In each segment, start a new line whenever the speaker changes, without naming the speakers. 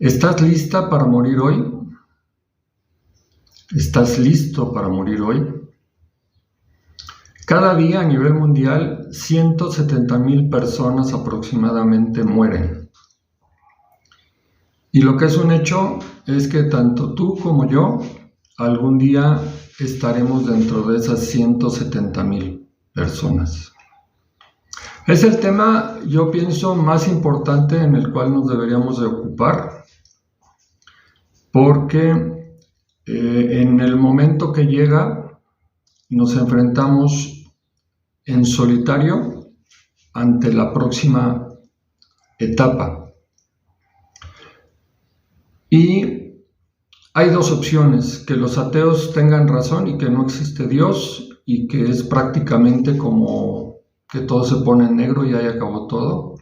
¿Estás lista para morir hoy? ¿Estás listo para morir hoy? Cada día a nivel mundial, 170,000 personas aproximadamente mueren. Y lo que es un hecho es que tanto tú como yo algún día estaremos dentro de esas 170,000 personas. Es el tema, yo pienso, más importante en el cual nos deberíamos de ocupar, porque en el momento que llega nos enfrentamos en solitario ante la próxima etapa. Y hay dos opciones: que los ateos tengan razón y que no existe Dios y que es prácticamente como que todo se pone en negro y ahí acabó todo.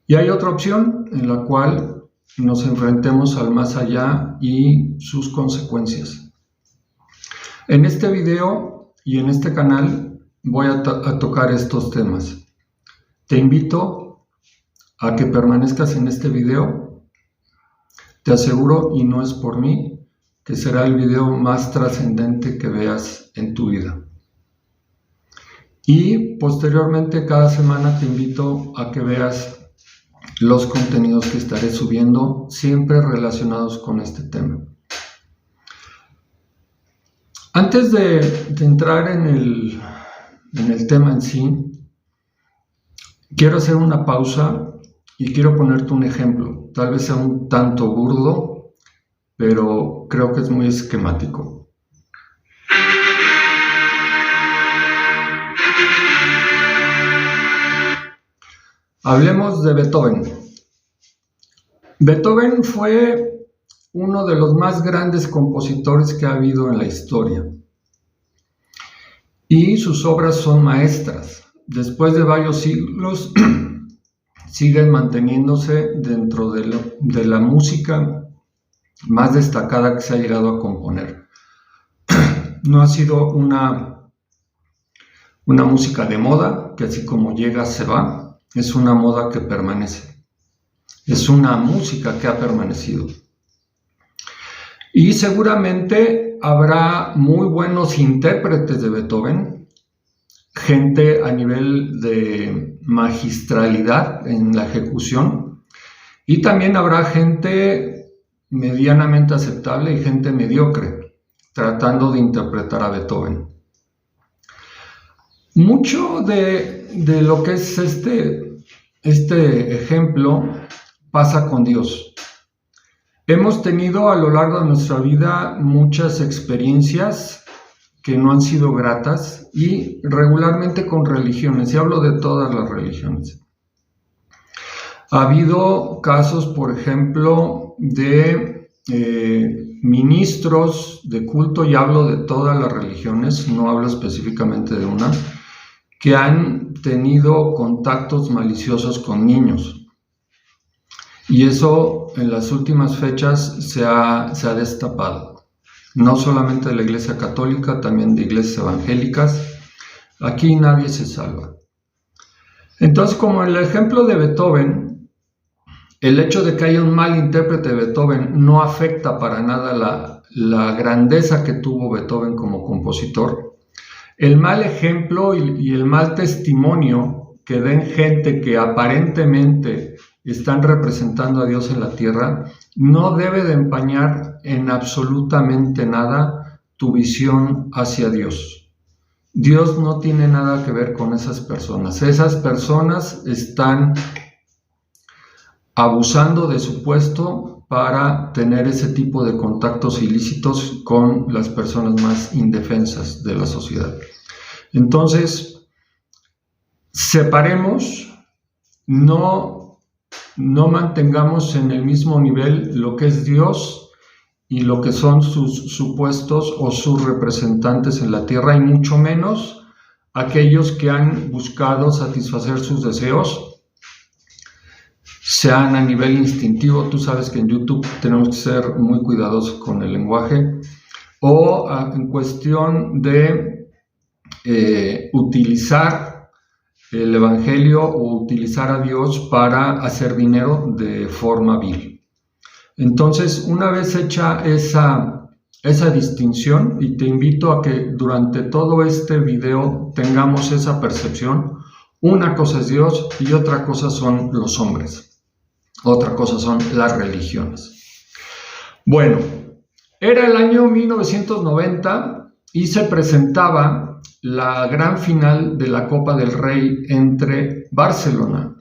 Y hay otra opción en la cual nos enfrentemos al más allá y sus consecuencias. En este video y en este canal voy a tocar estos temas. Te invito a que permanezcas en este video. Te aseguro, y no es por mí, que será el video más trascendente que veas en tu vida. Y posteriormente, cada semana te invito a que veas los contenidos que estaré subiendo, siempre relacionados con este tema. Antes de entrar en el tema en sí, quiero hacer una pausa y quiero ponerte un ejemplo. Tal vez sea un tanto burdo, pero creo que es muy esquemático. Hablemos de Beethoven. Beethoven fue uno de los más grandes compositores que ha habido en la historia. Y sus obras son maestras. Después de varios siglos, siguen manteniéndose dentro de la música más destacada que se ha llegado a componer. No ha sido una música de moda, que así como llega se va. Es una moda que permanece. Es una música que ha permanecido. Y seguramente habrá muy buenos intérpretes de Beethoven, gente a nivel de magistralidad en la ejecución, y también habrá gente medianamente aceptable y gente mediocre tratando de interpretar a Beethoven. Mucho de lo que es este ejemplo pasa con Dios. Hemos tenido a lo largo de nuestra vida muchas experiencias que no han sido gratas, y regularmente con religiones, y hablo de todas las religiones. Ha habido casos, por ejemplo, de ministros de culto, y hablo de todas las religiones, no hablo específicamente de una, que han tenido contactos maliciosos con niños. Y eso en las últimas fechas se ha destapado. No solamente de la Iglesia Católica, también de iglesias evangélicas. Aquí nadie se salva. Entonces, como en el ejemplo de Beethoven, el hecho de que haya un mal intérprete de Beethoven no afecta para nada la grandeza que tuvo Beethoven como compositor. El mal ejemplo y el mal testimonio que den gente que aparentemente están representando a Dios en la tierra no debe de empañar en absolutamente nada tu visión hacia Dios. Dios no tiene nada que ver con esas personas. Esas personas están abusando de su puesto para tener ese tipo de contactos ilícitos con las personas más indefensas de la sociedad. Entonces, separemos, no mantengamos en el mismo nivel lo que es Dios y lo que son sus supuestos o sus representantes en la tierra, y mucho menos aquellos que han buscado satisfacer sus deseos, sean a nivel instintivo. Tú sabes que en YouTube tenemos que ser muy cuidadosos con el lenguaje, o en cuestión de utilizar el Evangelio o utilizar a Dios para hacer dinero de forma vil. Entonces, una vez hecha esa distinción, y te invito a que durante todo este video tengamos esa percepción, una cosa es Dios y otra cosa son los hombres, otra cosa son las religiones. Bueno, era el año 1990 y se presentaba la gran final de la Copa del Rey entre Barcelona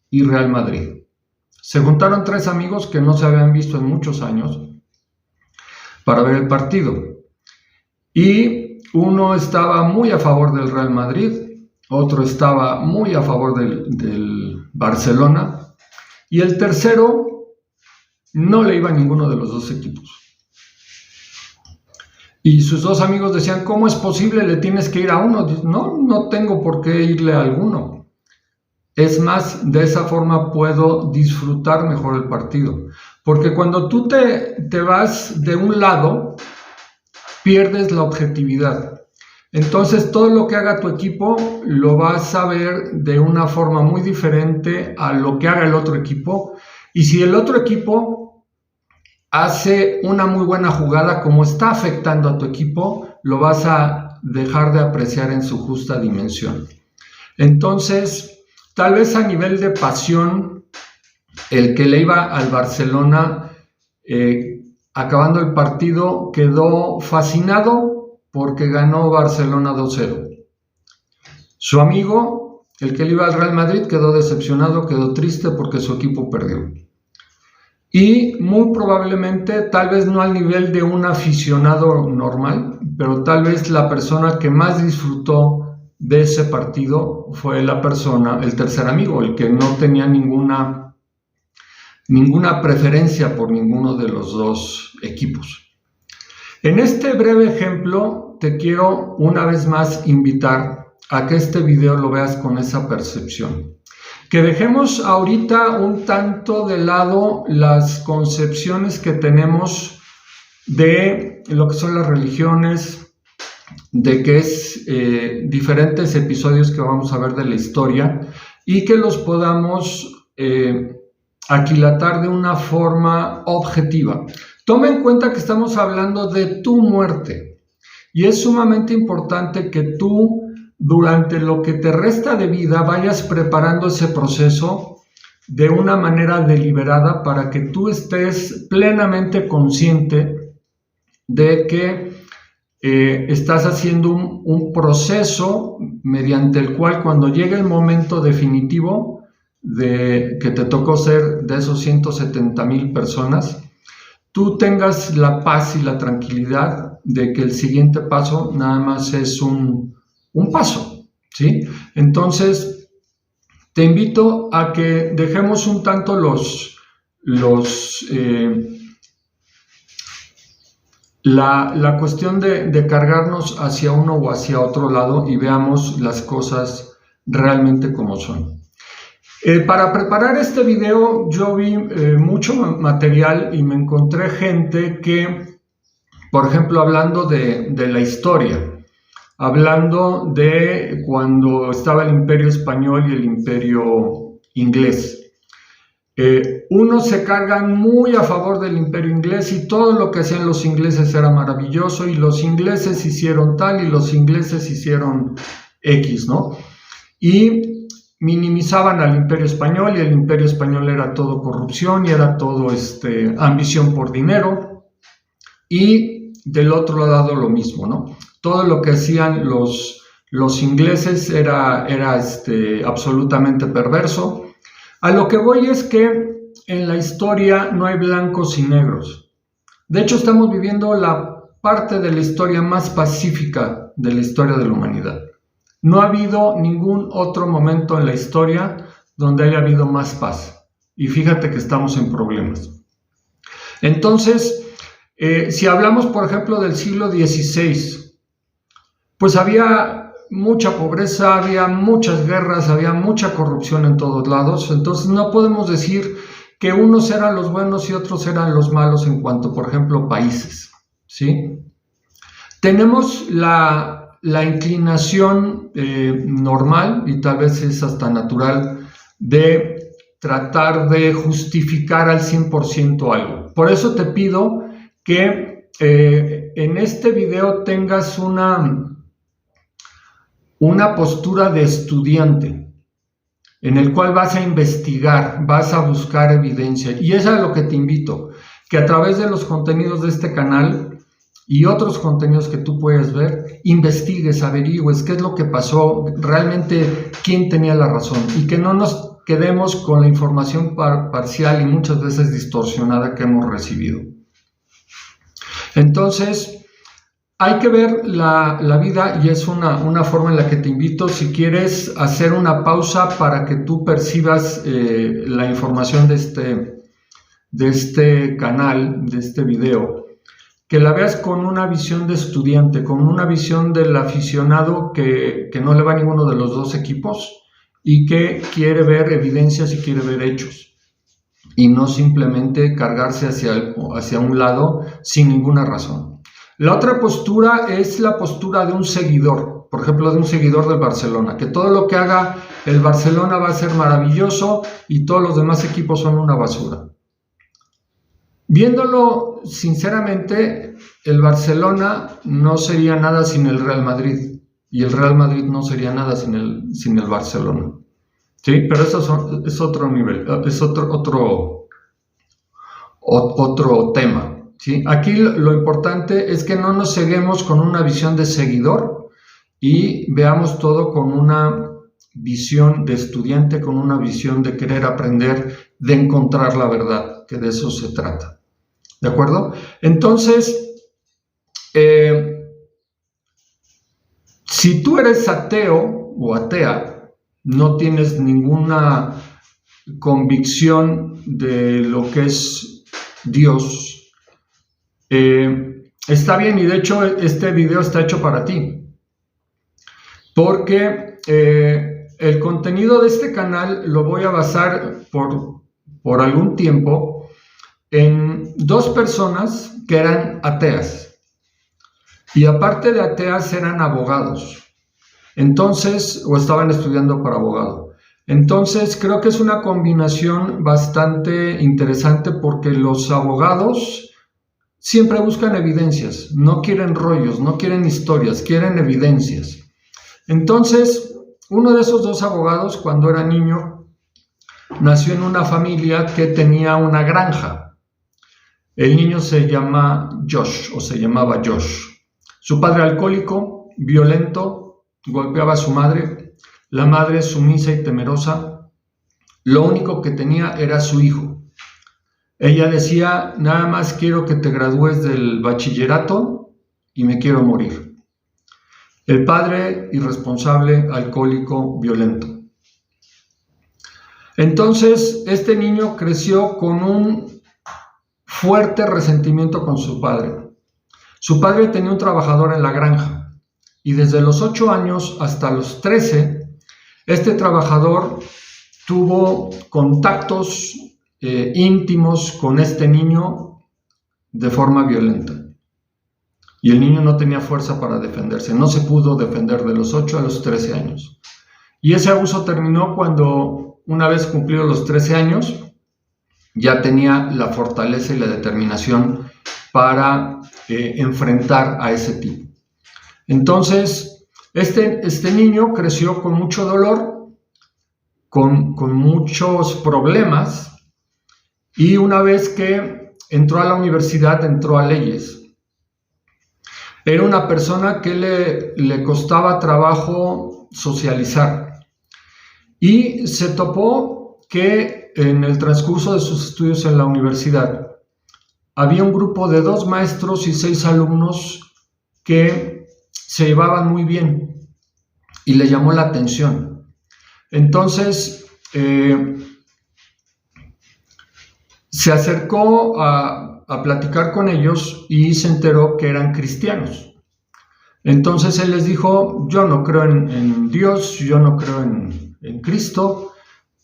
y Real Madrid. Se juntaron tres amigos que no se habían visto en muchos años para ver el partido. Y uno estaba muy a favor del Real Madrid, otro estaba muy a favor del Barcelona, y el tercero no le iba a ninguno de los dos equipos. Y sus dos amigos decían, ¿cómo es posible? Le tienes que ir a uno. Dice, no tengo por qué irle a alguno. Es más, de esa forma puedo disfrutar mejor el partido. Porque cuando tú te vas de un lado, pierdes la objetividad. Entonces, todo lo que haga tu equipo lo vas a ver de una forma muy diferente a lo que haga el otro equipo. Y si el otro equipo hace una muy buena jugada, como está afectando a tu equipo, lo vas a dejar de apreciar en su justa dimensión. Entonces, tal vez a nivel de pasión, el que le iba al Barcelona, acabando el partido, quedó fascinado porque ganó Barcelona 2-0. Su amigo, el que le iba al Real Madrid, quedó decepcionado, quedó triste porque su equipo perdió. Y muy probablemente, tal vez no al nivel de un aficionado normal, pero tal vez la persona que más disfrutó de ese partido fue el tercer amigo, el que no tenía ninguna preferencia por ninguno de los dos equipos. En este breve ejemplo te quiero una vez más invitar a que este video lo veas con esa percepción. Que dejemos ahorita un tanto de lado las concepciones que tenemos de lo que son las religiones, de que es diferentes episodios que vamos a ver de la historia y que los podamos aquilatar de una forma objetiva. Toma en cuenta que estamos hablando de tu muerte y es sumamente importante que tú durante lo que te resta de vida vayas preparando ese proceso de una manera deliberada para que tú estés plenamente consciente de que estás haciendo un proceso mediante el cual cuando llegue el momento definitivo de que te tocó ser de esos 170,000 personas, tú tengas la paz y la tranquilidad de que el siguiente paso nada más es un paso, ¿sí? Entonces, te invito a que dejemos un tanto la cuestión de cargarnos hacia uno o hacia otro lado y veamos las cosas realmente como son. Para preparar este video yo vi mucho material y me encontré gente que, por ejemplo, hablando de la historia, hablando de cuando estaba el Imperio Español y el Imperio Inglés. Unos se cargan muy a favor del Imperio Inglés y todo lo que hacían los ingleses era maravilloso y los ingleses hicieron tal y los ingleses hicieron X, ¿no? Y minimizaban al Imperio Español y el Imperio Español era todo corrupción y era todo ambición por dinero, y del otro lado lo mismo, ¿no? Todo lo que hacían los ingleses era absolutamente perverso. A lo que voy es que en la historia no hay blancos y negros. De hecho, estamos viviendo la parte de la historia más pacífica de la historia de la humanidad. No ha habido ningún otro momento en la historia donde haya habido más paz. Y fíjate que estamos en problemas. Entonces, si hablamos, por ejemplo, del siglo XVI, pues había mucha pobreza, había muchas guerras, había mucha corrupción en todos lados. Entonces, no podemos decir que unos eran los buenos y otros eran los malos en cuanto, por ejemplo, países, ¿sí? Tenemos la inclinación normal, y tal vez es hasta natural, de tratar de justificar al 100% algo. Por eso te pido que en este video tengas una postura de estudiante, en el cual vas a investigar, vas a buscar evidencia. Y eso es a lo que te invito, que a través de los contenidos de este canal y otros contenidos que tú puedes ver, investigues, averigües qué es lo que pasó, realmente quién tenía la razón, y que no nos quedemos con la información parcial y muchas veces distorsionada que hemos recibido. Entonces, hay que ver la vida, y es una forma en la que te invito, si quieres hacer una pausa para que tú percibas la información de este canal, de este video, que la veas con una visión de estudiante, con una visión del aficionado que no le va a ninguno de los dos equipos y que quiere ver evidencias y quiere ver hechos, y no simplemente cargarse hacia un lado sin ninguna razón. La otra postura es la postura de un seguidor, por ejemplo, de un seguidor del Barcelona, que todo lo que haga el Barcelona va a ser maravilloso y todos los demás equipos son una basura. Viéndolo sinceramente, el Barcelona no sería nada sin el Real Madrid, y el Real Madrid no sería nada sin el Barcelona. ¿Sí? Pero eso es otro nivel, es otro tema. ¿Sí? Aquí lo importante es que no nos ceguemos con una visión de seguidor y veamos todo con una visión de estudiante, con una visión de querer aprender, de encontrar la verdad, que de eso se trata. ¿De acuerdo? Entonces, si tú eres ateo o atea, no tienes ninguna convicción de lo que es Dios, está bien, y de hecho este video está hecho para ti, porque el contenido de este canal lo voy a basar por algún tiempo en dos personas que eran ateas, y aparte de ateas eran abogados, entonces, o estaban estudiando para abogado. Entonces creo que es una combinación bastante interesante, porque los abogados siempre buscan evidencias, no quieren rollos, no quieren historias, quieren evidencias. Entonces, uno de esos dos abogados, cuando era niño, nació en una familia que tenía una granja. El niño se llamaba Josh. Su padre alcohólico, violento, golpeaba a su madre. La madre sumisa y temerosa. Lo único que tenía era su hijo. Ella decía: nada más quiero que te gradúes del bachillerato y me quiero morir. El padre irresponsable, alcohólico, violento. Entonces, este niño creció con un fuerte resentimiento con su padre. Su padre tenía un trabajador en la granja, y desde los 8 años hasta los 13, este trabajador tuvo contactos íntimos con este niño de forma violenta. Y el niño no tenía fuerza para defenderse, no se pudo defender de los 8 a los 13 años. Y ese abuso terminó cuando, una vez cumplidos los 13 años, ya tenía la fortaleza y la determinación para enfrentar a ese tipo. Entonces, este niño creció con mucho dolor, con muchos problemas, y una vez que entró a la universidad, entró a leyes. Era una persona que le costaba trabajo socializar, y se topó que en el transcurso de sus estudios en la universidad había un grupo de 2 maestros y 6 alumnos que se llevaban muy bien, y le llamó la atención. Entonces se acercó a platicar con ellos y se enteró que eran cristianos. Entonces él les dijo: yo no creo en Dios, yo no creo en Cristo.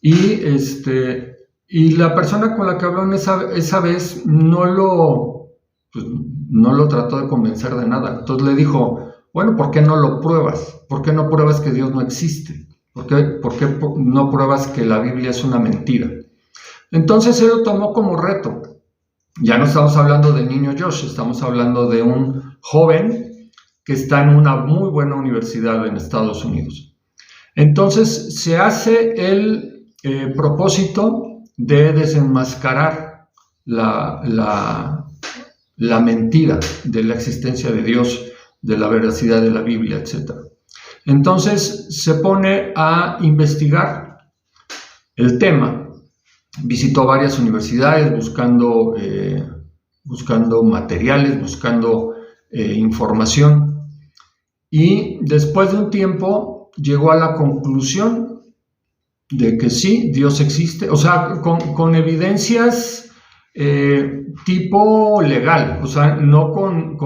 Y la persona con la que habló esa vez no lo trató de convencer de nada. Entonces le dijo: bueno, ¿por qué no lo pruebas? ¿Por qué no pruebas que Dios no existe? ¿Por qué no pruebas que la Biblia es una mentira? Entonces él lo tomó como reto. Ya no estamos hablando del niño Josh, estamos hablando de un joven que está en una muy buena universidad en Estados Unidos. Entonces se hace el propósito de desenmascarar la mentira de la existencia de Dios, de la veracidad de la Biblia, etc. Entonces se pone a investigar el tema. Visitó varias universidades buscando materiales, buscando información, y después de un tiempo llegó a la conclusión de que sí, Dios existe, o sea, con evidencias tipo legal, o sea, no con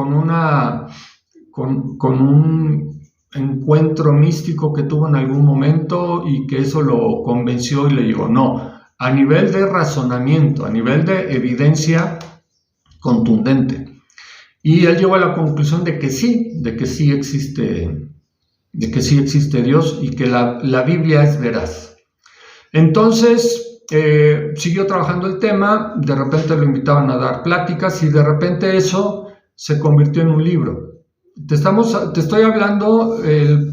un encuentro místico que tuvo en algún momento y que eso lo convenció y le llegó, no, a nivel de razonamiento, a nivel de evidencia contundente. Y él llegó a la conclusión de que sí existe Dios y que la Biblia es veraz. Entonces, siguió trabajando el tema, de repente lo invitaban a dar pláticas y de repente eso se convirtió en un libro. Te estoy hablando,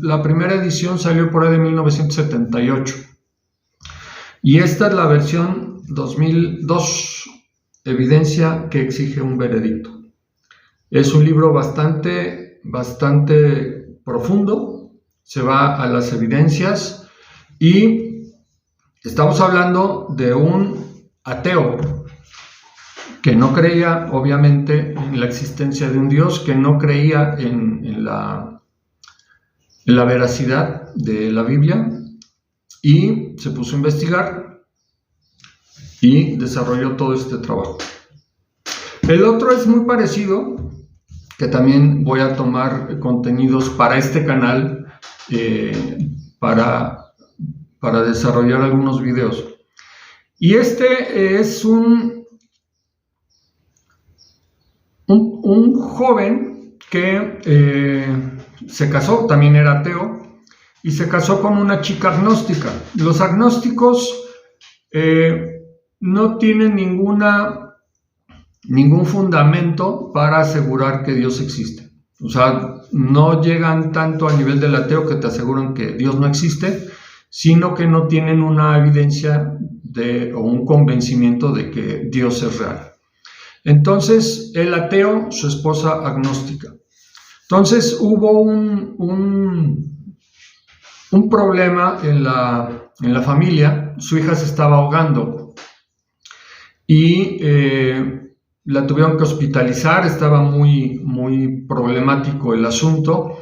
la primera edición salió por ahí de 1978 y esta es la versión 2002, Evidencia que exige un veredicto. Es un libro bastante profundo, se va a las evidencias y estamos hablando de un ateo que no creía, obviamente, en la existencia de un Dios, que no creía en la veracidad de la Biblia, y se puso a investigar y desarrolló todo este trabajo. El otro es muy parecido, que también voy a tomar contenidos para este canal, para desarrollar algunos videos. Y este es un joven que se casó, también era ateo, y se casó con una chica agnóstica. Los agnósticos no tienen ningún fundamento para asegurar que Dios existe. O sea, no llegan tanto a nivel del ateo que te aseguran que Dios no existe, sino que no tienen una evidencia o un convencimiento de que Dios es real. Entonces, el ateo, su esposa agnóstica. Entonces, hubo un problema en la familia. Su hija se estaba ahogando y la tuvieron que hospitalizar. Estaba muy problemático el asunto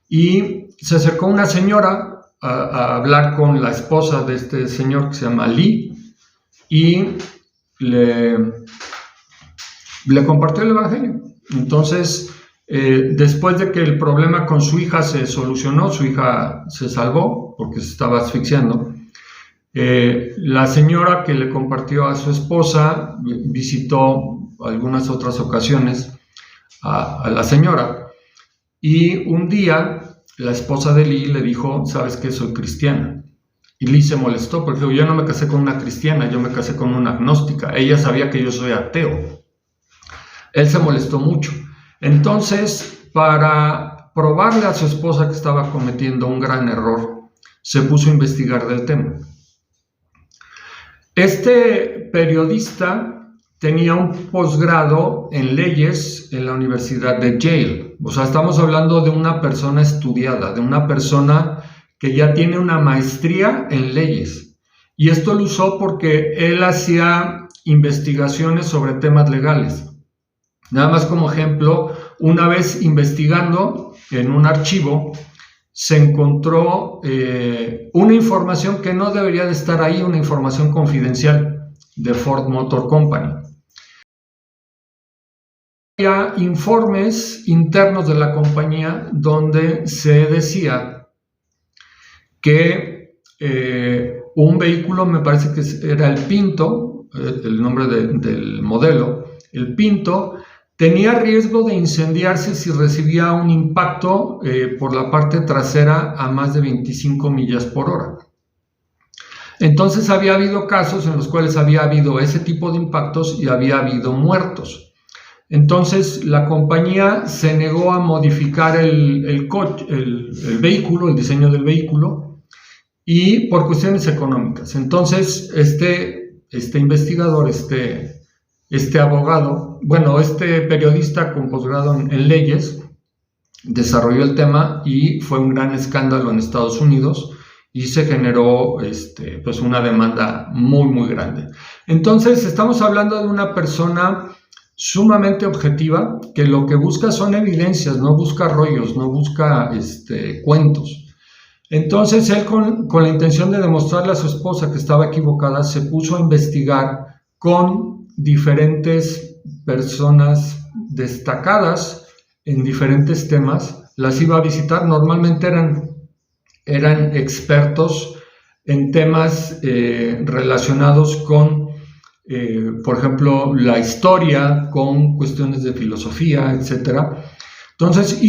y se acercó una señora a hablar con la esposa de este señor que se llama Lee y le compartió el evangelio. Entonces, después de que el problema con su hija se solucionó, su hija se salvó porque se estaba asfixiando, la señora que le compartió a su esposa visitó algunas otras ocasiones a la señora, y un día la esposa de Lee le dijo, ¿sabes qué? Soy cristiana. Y Lee se molestó porque dijo, yo no me casé con una cristiana, yo me casé con una agnóstica. Ella sabía que yo soy ateo. Él se molestó mucho. Entonces, para probarle a su esposa que estaba cometiendo un gran error, se puso a investigar del tema. Este periodista tenía un posgrado en leyes en la Universidad de Yale. O sea, estamos hablando de una persona estudiada, de una persona que ya tiene una maestría en leyes. Y esto lo usó porque él hacía investigaciones sobre temas legales. Nada más como ejemplo, una vez investigando en un archivo, se encontró una información que no debería de estar ahí, una información confidencial de Ford Motor Company. Había informes internos de la compañía donde se decía que un vehículo, me parece que era el Pinto, el nombre del modelo, el Pinto, tenía riesgo de incendiarse si recibía un impacto por la parte trasera a más de 25 millas por hora. Entonces había habido casos en los cuales había habido ese tipo de impactos y había habido muertos. Entonces la compañía se negó a modificar el vehículo, el diseño del vehículo, y por cuestiones económicas. Entonces este investigador, este abogado, este periodista con posgrado en leyes, desarrolló el tema y fue un gran escándalo en Estados Unidos y se generó pues una demanda muy, muy grande. Entonces estamos hablando de una persona sumamente objetiva, que lo que busca son evidencias, no busca rollos, no busca cuentos. Entonces él con la intención de demostrarle a su esposa que estaba equivocada, se puso a investigar con diferentes personas destacadas en diferentes temas, las iba a visitar, normalmente eran expertos en temas relacionados con, por ejemplo, la historia, con cuestiones de filosofía, etc. Entonces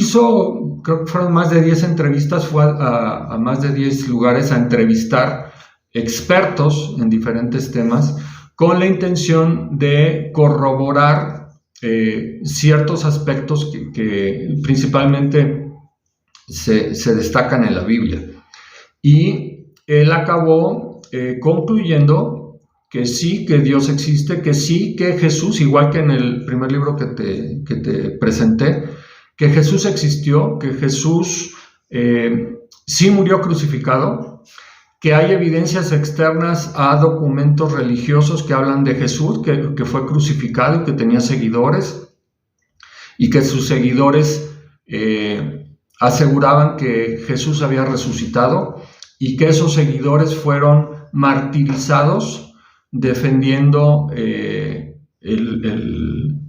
creo que fueron más de 10 entrevistas, fue a más de 10 lugares a entrevistar expertos en diferentes temas con la intención de corroborar ciertos aspectos que principalmente se destacan en la Biblia. Y él acabó concluyendo que sí, que Dios existe, que sí, que Jesús, igual que en el primer libro que te presenté, que Jesús existió, que Jesús sí murió crucificado, que hay evidencias externas a documentos religiosos que hablan de Jesús, que fue crucificado y que tenía seguidores, y que sus seguidores aseguraban que Jesús había resucitado y que esos seguidores fueron martirizados defendiendo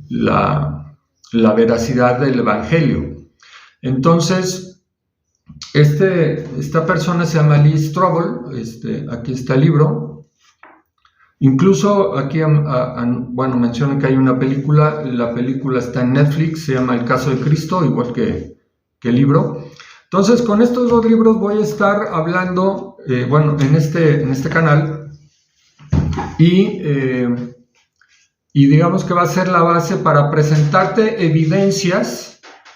la veracidad del Evangelio. Entonces, esta persona se llama Lee Strobel, aquí está el libro. Incluso aquí, mencionan que hay una película, la película está en Netflix, se llama El caso de Cristo, igual que el libro. Entonces, con estos dos libros voy a estar hablando, en este canal, y digamos que va a ser la base para presentarte evidencias.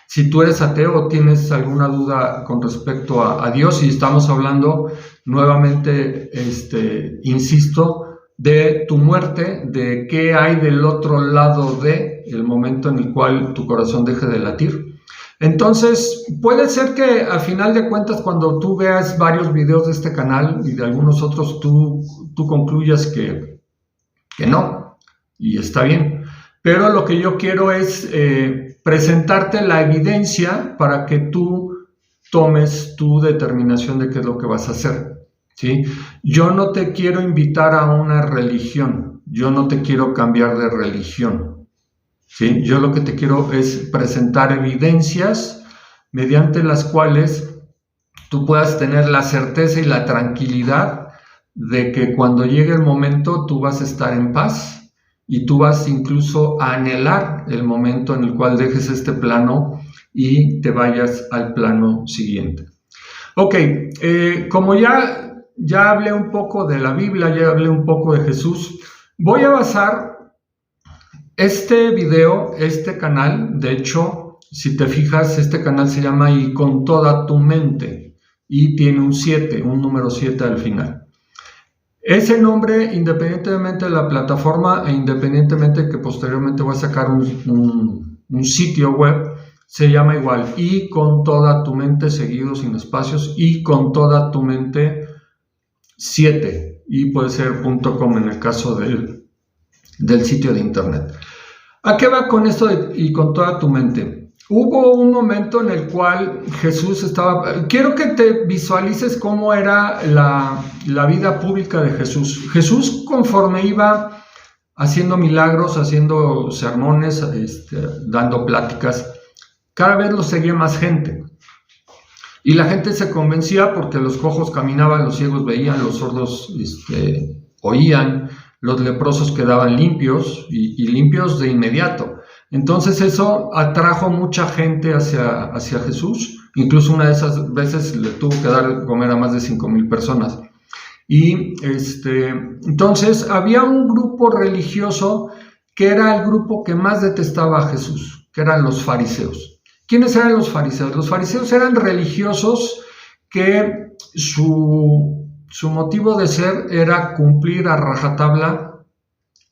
Si tú eres ateo o tienes alguna duda con respecto a Dios, y estamos hablando nuevamente, insisto, de tu muerte, de qué hay del otro lado el momento en el cual tu corazón deje de latir. Entonces, puede ser que a final de cuentas, cuando tú veas varios videos de este canal y de algunos otros, tú concluyas que no, y está bien. Pero lo que yo quiero es presentarte la evidencia para que tú tomes tu determinación de qué es lo que vas a hacer, ¿sí? Yo no te quiero invitar a una religión, yo no te quiero cambiar de religión, ¿sí? Yo lo que te quiero es presentar evidencias mediante las cuales tú puedas tener la certeza y la tranquilidad de que cuando llegue el momento tú vas a estar en paz. Y tú vas incluso a anhelar el momento en el cual dejes este plano y te vayas al plano siguiente. Ok, como ya hablé un poco de la Biblia, ya hablé un poco de Jesús, voy a basar este video, este canal. De hecho, si te fijas, este canal se llama Y con toda tu mente y tiene un número 7 al final. Ese nombre, independientemente de la plataforma e independientemente que posteriormente voy a sacar un sitio web, se llama igual, Y con toda tu mente, seguido sin espacios, Y con toda tu mente 7, y puede ser .com en el caso del sitio de internet. ¿A qué va con esto de Y con toda tu mente? Hubo un momento en el cual Jesús estaba... Quiero que te visualices cómo era la vida pública de Jesús. Jesús, conforme iba haciendo milagros, haciendo sermones, dando pláticas, cada vez lo seguía más gente. Y la gente se convencía porque los cojos caminaban, los ciegos veían, los sordos oían, los leprosos quedaban limpios y limpios de inmediato. Entonces eso atrajo mucha gente hacia Jesús. Incluso una de esas veces le tuvo que dar de comer a más de 5,000 personas. Y entonces había un grupo religioso que era el grupo que más detestaba a Jesús, que eran los fariseos. ¿Quiénes eran los fariseos? Los fariseos eran religiosos que su motivo de ser era cumplir a rajatabla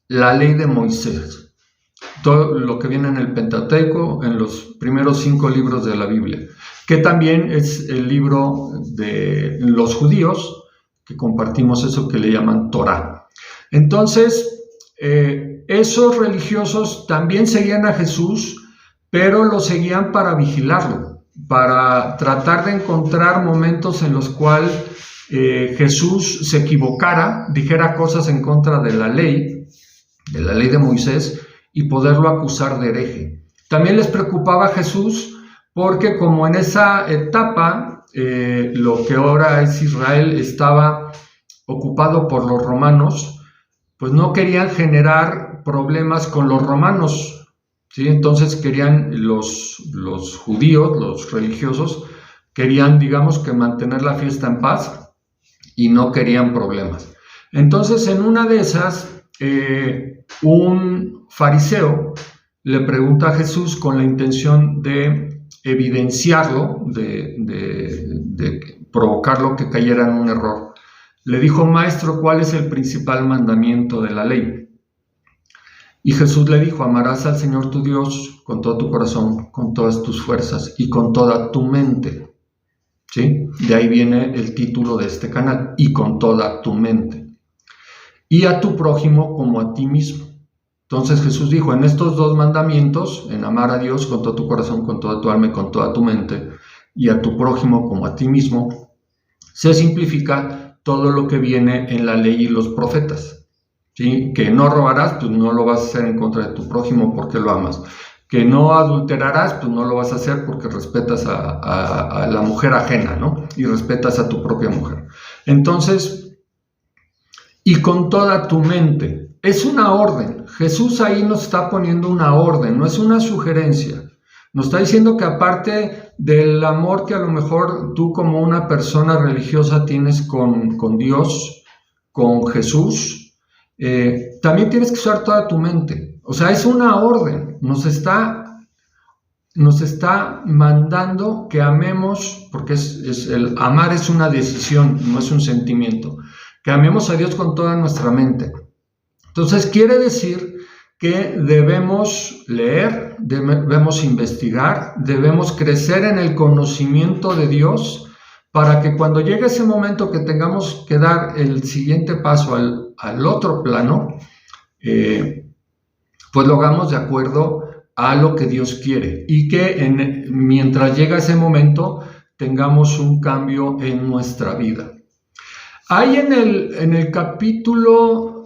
la ley de Moisés, todo lo que viene en el Pentateuco, en los primeros 5 libros de la Biblia, que también es el libro de los judíos, que compartimos eso que le llaman Torá. Entonces, esos religiosos también seguían a Jesús, pero lo seguían para vigilarlo, para tratar de encontrar momentos en los cuales Jesús se equivocara, dijera cosas en contra de la ley de Moisés, y poderlo acusar de hereje. También les preocupaba a Jesús porque como en esa etapa lo que ahora es Israel estaba ocupado por los romanos, pues no querían generar problemas con los romanos, ¿sí? Entonces querían los judíos, los religiosos, querían, digamos, que mantener la fiesta en paz y no querían problemas. Entonces, en una de esas, un fariseo le pregunta a Jesús con la intención de evidenciarlo, de provocarlo que cayera en un error. Le dijo: Maestro, ¿cuál es el principal mandamiento de la ley? Y Jesús le dijo: amarás al Señor tu Dios con todo tu corazón, con todas tus fuerzas y con toda tu mente. ¿Sí? De ahí viene el título de este canal: y con toda tu mente. Y a tu prójimo como a ti mismo. Entonces Jesús dijo: en estos 2 mandamientos, en amar a Dios con todo tu corazón, con toda tu alma y con toda tu mente, y a tu prójimo como a ti mismo, se simplifica todo lo que viene en la ley y los profetas. ¿Sí? Que no robarás, pues no lo vas a hacer en contra de tu prójimo porque lo amas. Que no adulterarás, pues no lo vas a hacer porque respetas a la mujer ajena, ¿no? Y respetas a tu propia mujer. Entonces, y con toda tu mente. Es una orden. Jesús ahí nos está poniendo una orden, no es una sugerencia. Nos está diciendo que aparte del amor que a lo mejor tú como una persona religiosa tienes con Dios, con Jesús, también tienes que usar toda tu mente. O sea, es una orden. Nos está mandando que amemos, porque el amar es una decisión, no es un sentimiento. Que amemos a Dios con toda nuestra mente. Entonces quiere decir que debemos leer, debemos investigar, debemos crecer en el conocimiento de Dios para que cuando llegue ese momento que tengamos que dar el siguiente paso al otro plano, pues lo hagamos de acuerdo a lo que Dios quiere y que mientras llega ese momento tengamos un cambio en nuestra vida. Hay en el capítulo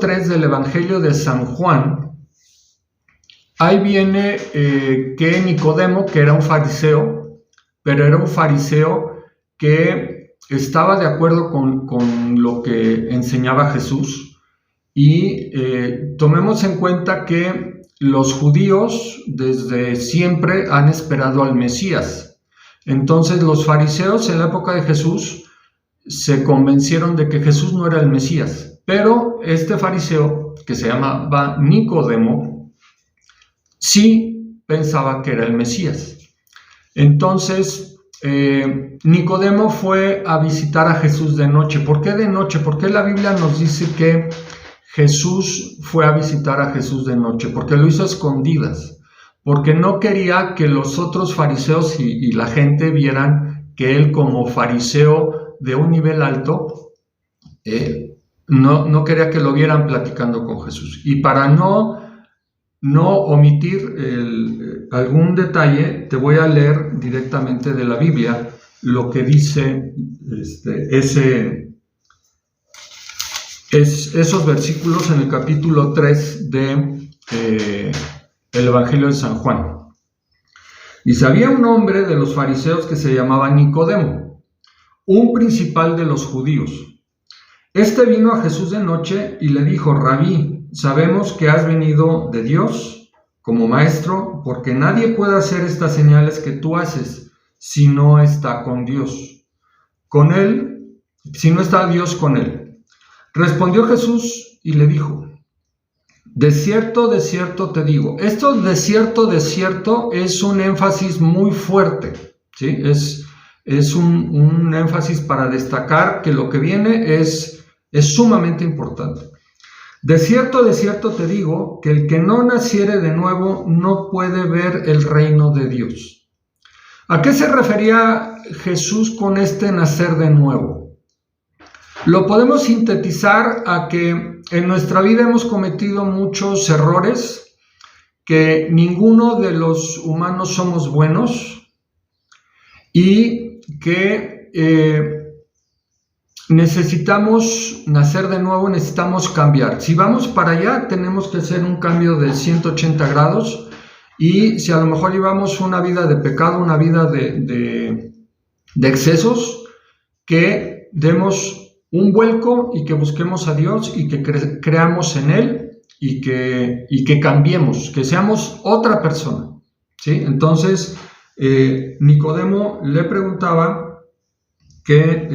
3 del Evangelio de San Juan, ahí viene que Nicodemo, que era un fariseo, pero era un fariseo que estaba de acuerdo con lo que enseñaba Jesús. Y tomemos en cuenta que los judíos desde siempre han esperado al Mesías. Entonces los fariseos en la época de Jesús se convencieron de que Jesús no era el Mesías, pero este fariseo, que se llamaba Nicodemo, sí pensaba que era el Mesías. Entonces, Nicodemo fue a visitar a Jesús de noche. ¿Por qué de noche? Porque la Biblia nos dice que Jesús fue a visitar a Jesús de noche, porque lo hizo a escondidas, porque no quería que los otros fariseos y la gente vieran que él como fariseo de un nivel alto, no quería que lo vieran platicando con Jesús. Y para no omitir algún detalle, te voy a leer directamente de la Biblia lo que dice esos versículos en el capítulo 3 de el Evangelio de San Juan. Dice: había un hombre de los fariseos que se llamaba Nicodemo, un principal de los judíos. Este vino a Jesús de noche y le dijo: Rabí, sabemos que has venido de Dios como maestro, porque nadie puede hacer estas señales que tú haces si no está con Dios. Con él si no está Dios con él. Respondió Jesús y le dijo: de cierto te digo. Esto de cierto es un énfasis muy fuerte, ¿sí? Es un énfasis para destacar que lo que viene es sumamente importante. De cierto te digo que el que no naciere de nuevo no puede ver el reino de Dios. ¿A qué se refería Jesús con este nacer de nuevo? Lo podemos sintetizar a que en nuestra vida hemos cometido muchos errores, que ninguno de los humanos somos buenos y que necesitamos nacer de nuevo, necesitamos cambiar. Si vamos para allá, tenemos que hacer un cambio de 180 grados, y si a lo mejor llevamos una vida de pecado, una vida de excesos, que demos un vuelco y que busquemos a Dios y que creamos en Él y que cambiemos, que seamos otra persona, ¿sí? Entonces, Nicodemo le preguntaba que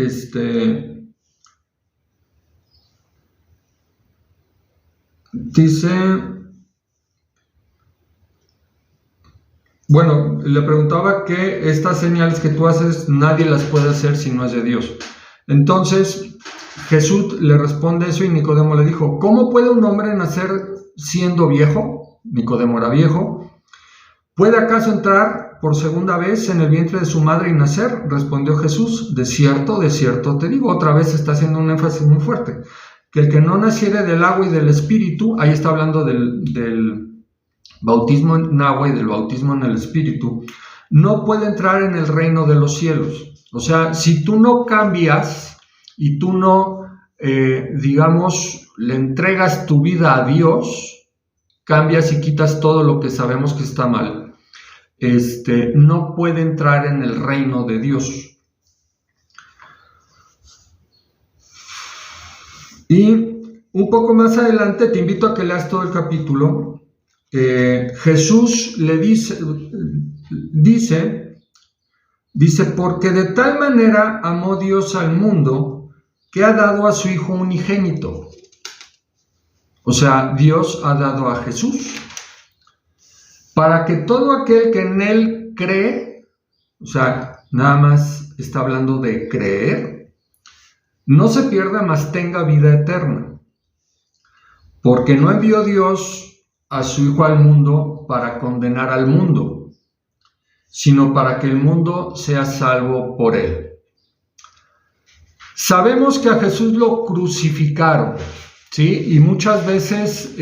le preguntaba que estas señales que tú haces nadie las puede hacer si no es de Dios. Entonces Jesús le responde eso y Nicodemo le dijo: ¿cómo puede un hombre nacer siendo viejo? Nicodemo era viejo. ¿Puede acaso entrar por segunda vez en el vientre de su madre y nacer? Respondió Jesús: de cierto te digo. Otra vez está haciendo un énfasis muy fuerte, que el que no naciere del agua y del espíritu, ahí está hablando del bautismo en agua y del bautismo en el espíritu, no puede entrar en el reino de los cielos. O sea, si tú no cambias y tú no, le entregas tu vida a Dios, cambias y quitas todo lo que sabemos que está mal, no puede entrar en el reino de Dios. Y un poco más adelante te invito a que leas todo el capítulo. Jesús le dice, porque de tal manera amó Dios al mundo que ha dado a su Hijo unigénito. O sea, Dios ha dado a Jesús para que todo aquel que en Él cree, o sea, nada más está hablando de creer, no se pierda, mas tenga vida eterna. Porque no envió Dios a su Hijo al mundo para condenar al mundo, sino para que el mundo sea salvo por Él. Sabemos que a Jesús lo crucificaron, ¿sí? Y muchas veces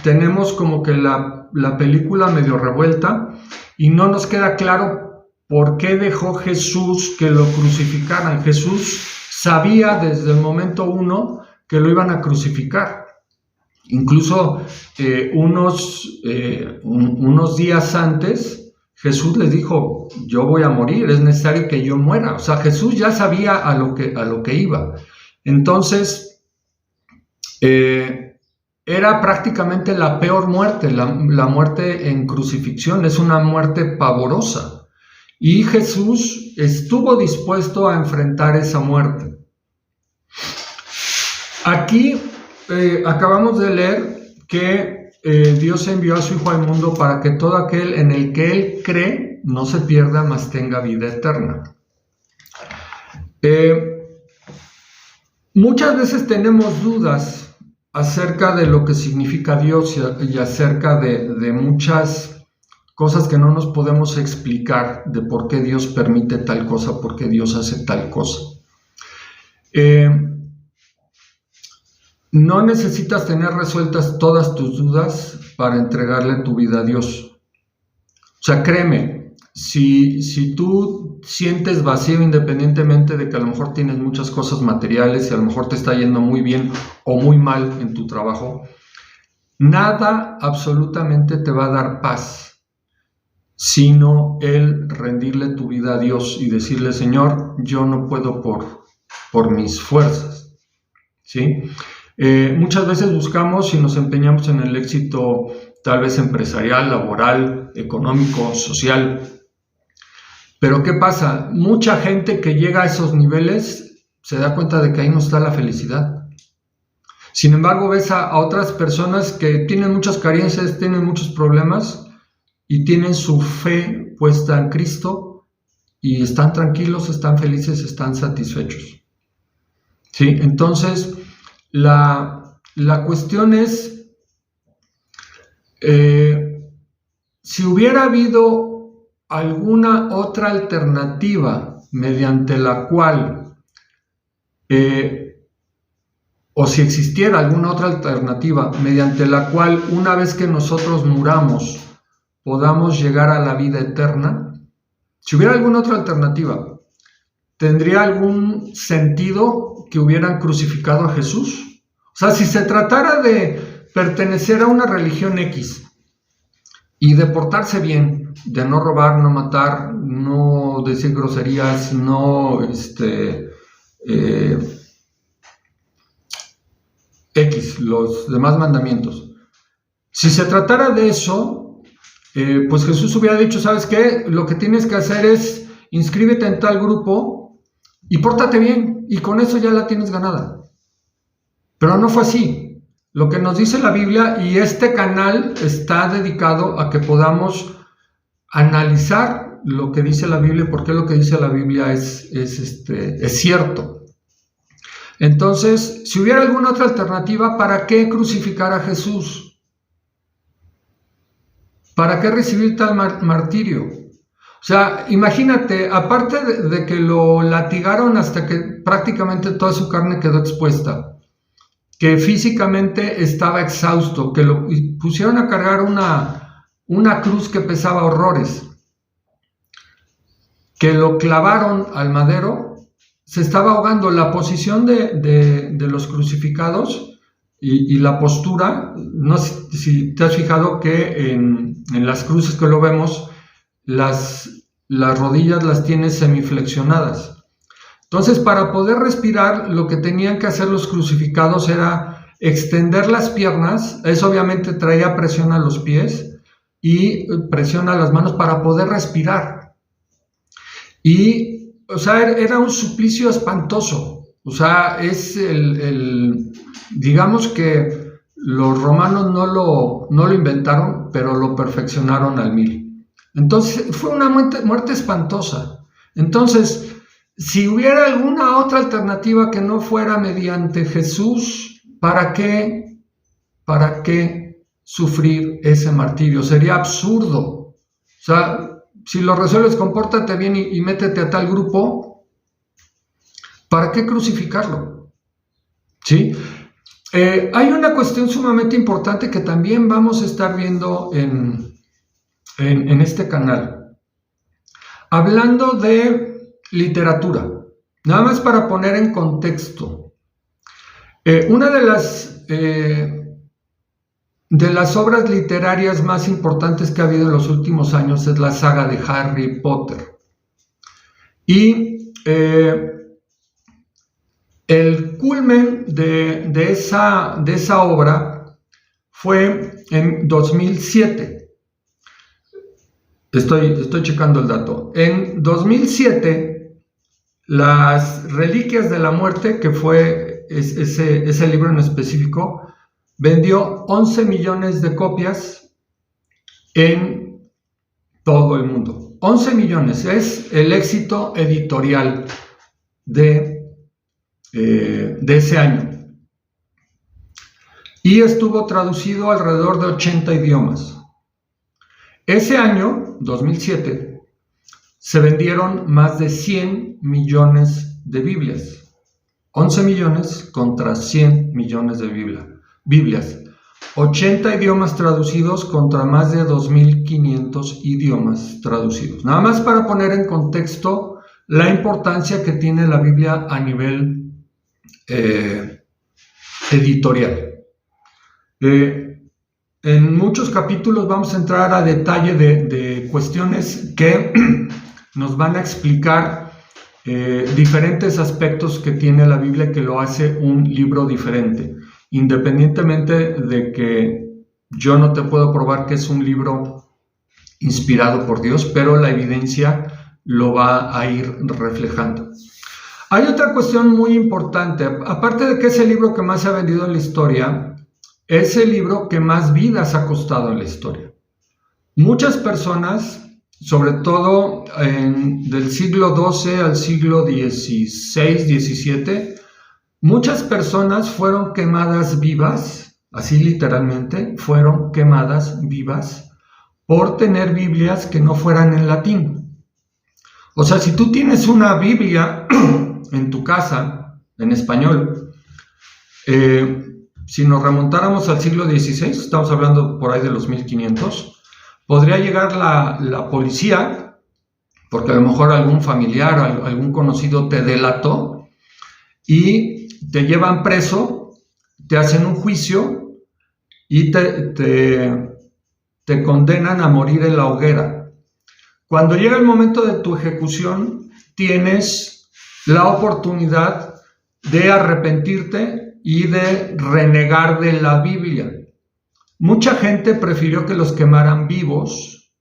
tenemos como que la película medio revuelta y no nos queda claro por qué dejó Jesús que lo crucificaran. Jesús sabía desde el momento uno que lo iban a crucificar. Incluso unos días antes, Jesús les dijo: yo voy a morir, es necesario que yo muera. O sea, Jesús ya sabía a lo que iba. Entonces, era prácticamente la peor muerte, la muerte en crucifixión. Es una muerte pavorosa. Y Jesús estuvo dispuesto a enfrentar esa muerte. Aquí acabamos de leer que Dios envió a su Hijo al mundo para que todo aquel en el que Él cree no se pierda, mas tenga vida eterna. Muchas veces tenemos dudas acerca de lo que significa Dios y acerca de muchas cosas que no nos podemos explicar, de por qué Dios permite tal cosa, por qué Dios hace tal cosa. No necesitas tener resueltas todas tus dudas para entregarle tu vida a Dios. O sea, créeme, si tú sientes vacío, independientemente de que a lo mejor tienes muchas cosas materiales y a lo mejor te está yendo muy bien o muy mal en tu trabajo, nada absolutamente te va a dar paz, sino el rendirle tu vida a Dios y decirle: Señor, yo no puedo por mis fuerzas, ¿sí? Muchas veces buscamos y nos empeñamos en el éxito, tal vez empresarial, laboral, económico, social. Pero ¿qué pasa? Mucha gente que llega a esos niveles se da cuenta de que ahí no está la felicidad. Sin embargo, ves a otras personas que tienen muchas carencias, tienen muchos problemas y tienen su fe puesta en Cristo y están tranquilos, están felices, están satisfechos. ¿Sí? Entonces, la cuestión es, si hubiera habido alguna otra alternativa mediante la cual, o si existiera alguna otra alternativa mediante la cual una vez que nosotros muramos podamos llegar a la vida eterna, si hubiera alguna otra alternativa, ¿tendría algún sentido que hubieran crucificado a Jesús? O sea, si se tratara de pertenecer a una religión X y de portarse bien, de no robar, no matar, no decir groserías, no los demás mandamientos. Si se tratara de eso, pues Jesús hubiera dicho, ¿sabes qué? Lo que tienes que hacer es inscríbete en tal grupo y pórtate bien, y con eso ya la tienes ganada. Pero no fue así. Lo que nos dice la Biblia, y este canal está dedicado a que podamos analizar lo que dice la Biblia, porque lo que dice la Biblia es cierto. Entonces, si hubiera alguna otra alternativa, ¿para qué crucificar a Jesús? ¿Para qué recibir tal martirio? O sea, imagínate, aparte de que lo latigaron hasta que prácticamente toda su carne quedó expuesta, que físicamente estaba exhausto, que lo pusieron a cargar una cruz que pesaba horrores, que lo clavaron al madero, se estaba ahogando. La posición de los crucificados y la postura, no sé si te has fijado que en las cruces que lo vemos, las rodillas las tiene semiflexionadas. Entonces, para poder respirar, lo que tenían que hacer los crucificados era extender las piernas. Eso obviamente traía presión a los pies y presión a las manos para poder respirar. Y, o sea, era un suplicio espantoso. O sea, es digamos que los romanos no lo inventaron, pero lo perfeccionaron al 1000. Entonces, fue una muerte espantosa. Entonces, si hubiera alguna otra alternativa que no fuera mediante Jesús, ¿para qué sufrir ese martirio? Sería absurdo. O sea, si lo resuelves, compórtate bien y métete a tal grupo, ¿para qué crucificarlo? ¿Sí? Hay una cuestión sumamente importante que también vamos a estar viendo en este canal. Hablando de literatura, nada más para poner en contexto. Una de las obras literarias más importantes que ha habido en los últimos años es la saga de Harry Potter. Y el culmen de esa obra fue en 2007. Estoy checando el dato. En 2007, Las Reliquias de la Muerte, que fue ese libro en específico, vendió 11 millones de copias en todo el mundo. 11 millones es el éxito editorial de ese año. Y estuvo traducido alrededor de 80 idiomas. Ese año, 2007, se vendieron más de 100 millones de Biblias. 11 millones contra 100 millones de Biblias. 80 idiomas traducidos contra más de 2.500 idiomas traducidos. Nada más para poner en contexto la importancia que tiene la Biblia a nivel editorial. En muchos capítulos vamos a entrar a detalle de cuestiones que nos van a explicar diferentes aspectos que tiene la Biblia que lo hace un libro diferente. Independientemente de que yo no te puedo probar que es un libro inspirado por Dios, pero la evidencia lo va a ir reflejando. Hay otra cuestión muy importante, aparte de que es el libro que más se ha vendido en la historia, es el libro que más vidas ha costado en la historia. Muchas personas, sobre todo del siglo XII al siglo XVI, XVII, muchas personas fueron quemadas vivas, así literalmente, fueron quemadas vivas por tener Biblias que no fueran en latín. O sea, si tú tienes una Biblia en tu casa, en español, si nos remontáramos al siglo XVI, estamos hablando por ahí de los 1500, podría llegar la policía, porque a lo mejor algún familiar, algún conocido te delató, y te llevan preso, te hacen un juicio y te condenan a morir en la hoguera. Cuando llega el momento de tu ejecución, tienes la oportunidad de arrepentirte y de renegar de la Biblia. Mucha gente prefirió que los quemaran vivos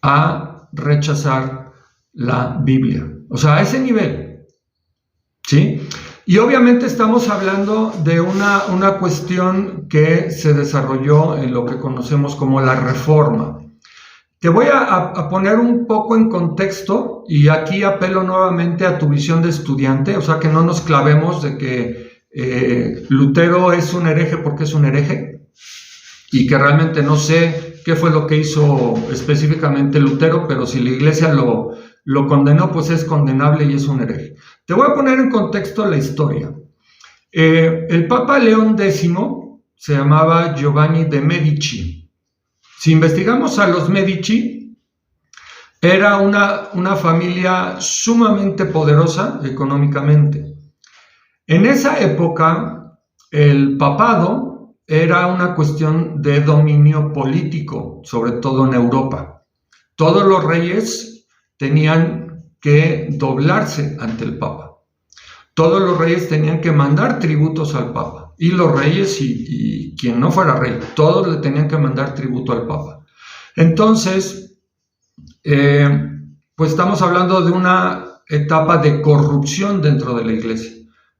a rechazar la Biblia. O sea, a ese nivel, ¿sí? Y obviamente estamos hablando de una cuestión que se desarrolló en lo que conocemos como la Reforma. Te voy a poner un poco en contexto y aquí apelo nuevamente a tu visión de estudiante, o sea, que no nos clavemos de que Lutero es un hereje porque es un hereje y que realmente no sé qué fue lo que hizo específicamente Lutero, pero si la iglesia lo condenó, pues es condenable y es un hereje. Te voy a poner en contexto la historia. El Papa León X se llamaba Giovanni de Medici. Si investigamos a los Medici, era una familia sumamente poderosa económicamente. En esa época, el papado era una cuestión de dominio político, sobre todo en Europa. Todos los reyes tenían que doblarse ante el Papa. Todos los reyes tenían que mandar tributos al Papa. Y los reyes y quien no fuera rey, todos le tenían que mandar tributo al Papa. Entonces, pues estamos hablando de una etapa de corrupción dentro de la iglesia.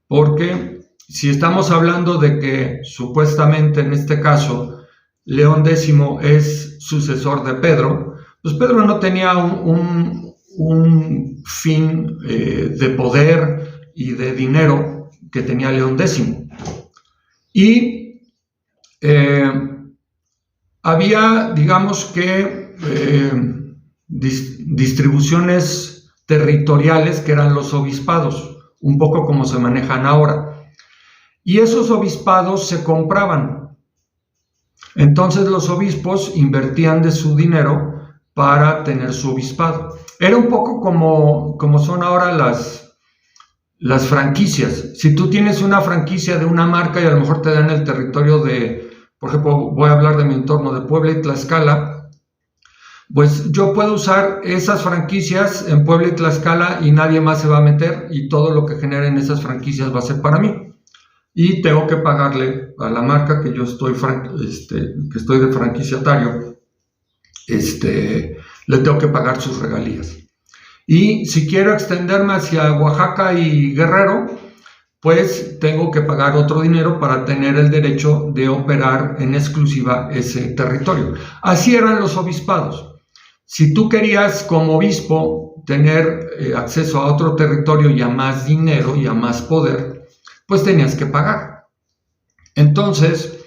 Porque si estamos hablando de que supuestamente en este caso León X es sucesor de Pedro, pues Pedro no tenía un fin de poder y de dinero que tenía León X. Y había, digamos que, distribuciones territoriales que eran los obispados, un poco como se manejan ahora. Y esos obispados se compraban. Entonces los obispos invertían de su dinero para tener su obispado. Era un poco como son ahora las franquicias. Si tú tienes una franquicia de una marca y a lo mejor te dan el territorio de, por ejemplo, voy a hablar de mi entorno de Puebla y Tlaxcala, pues yo puedo usar esas franquicias en Puebla y Tlaxcala y nadie más se va a meter y todo lo que generen esas franquicias va a ser para mí. Y tengo que pagarle a la marca que yo estoy, que estoy de franquiciatario, le tengo que pagar sus regalías. Y si quiero extenderme hacia Oaxaca y Guerrero, pues tengo que pagar otro dinero para tener el derecho de operar en exclusiva ese territorio. Así eran los obispados. Si tú querías como obispo tener acceso a otro territorio y a más dinero y a más poder, pues tenías que pagar. Entonces,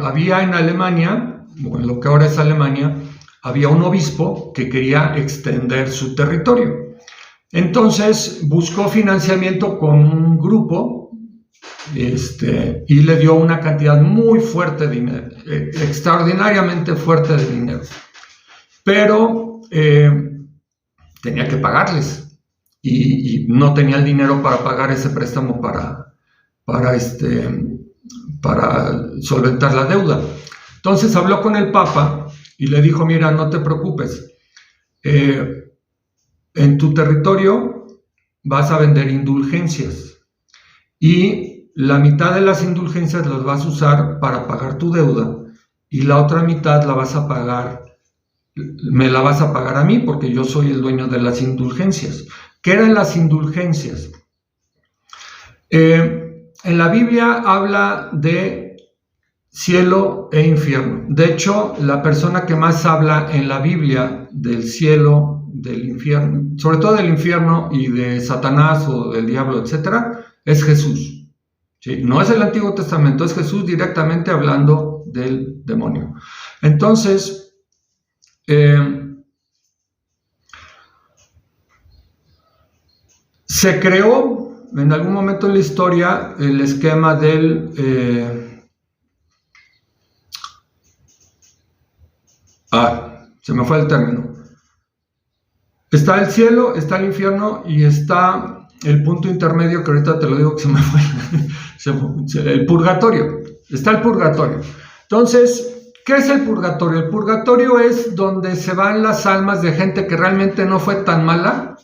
había en Alemania, o en lo que ahora es Alemania, había un obispo que quería extender su territorio. Entonces, buscó financiamiento con un grupo y le dio una cantidad muy fuerte de dinero, extraordinariamente fuerte de dinero. Pero tenía que pagarles. Y no tenía el dinero para pagar ese préstamo para solventar la deuda. Entonces habló con el Papa y le dijo, mira, no te preocupes, en tu territorio vas a vender indulgencias y la mitad de las indulgencias las vas a usar para pagar tu deuda y la otra mitad la vas a pagar, me la vas a pagar a mí porque yo soy el dueño de las indulgencias. ¿Qué eran las indulgencias? En la Biblia habla de cielo e infierno. De hecho, la persona que más habla en la Biblia del cielo, del infierno, sobre todo del infierno y de Satanás o del diablo, etcétera, es Jesús. ¿Sí? No es el Antiguo Testamento, es Jesús directamente hablando del demonio. Entonces, se creó en algún momento en la historia el esquema del... se me fue el término. Está el cielo, está el infierno y está el punto intermedio, que ahorita te lo digo que se me fue, el purgatorio. Está el purgatorio. Entonces, ¿qué es el purgatorio? El purgatorio es donde se van las almas de gente que realmente no fue tan mala,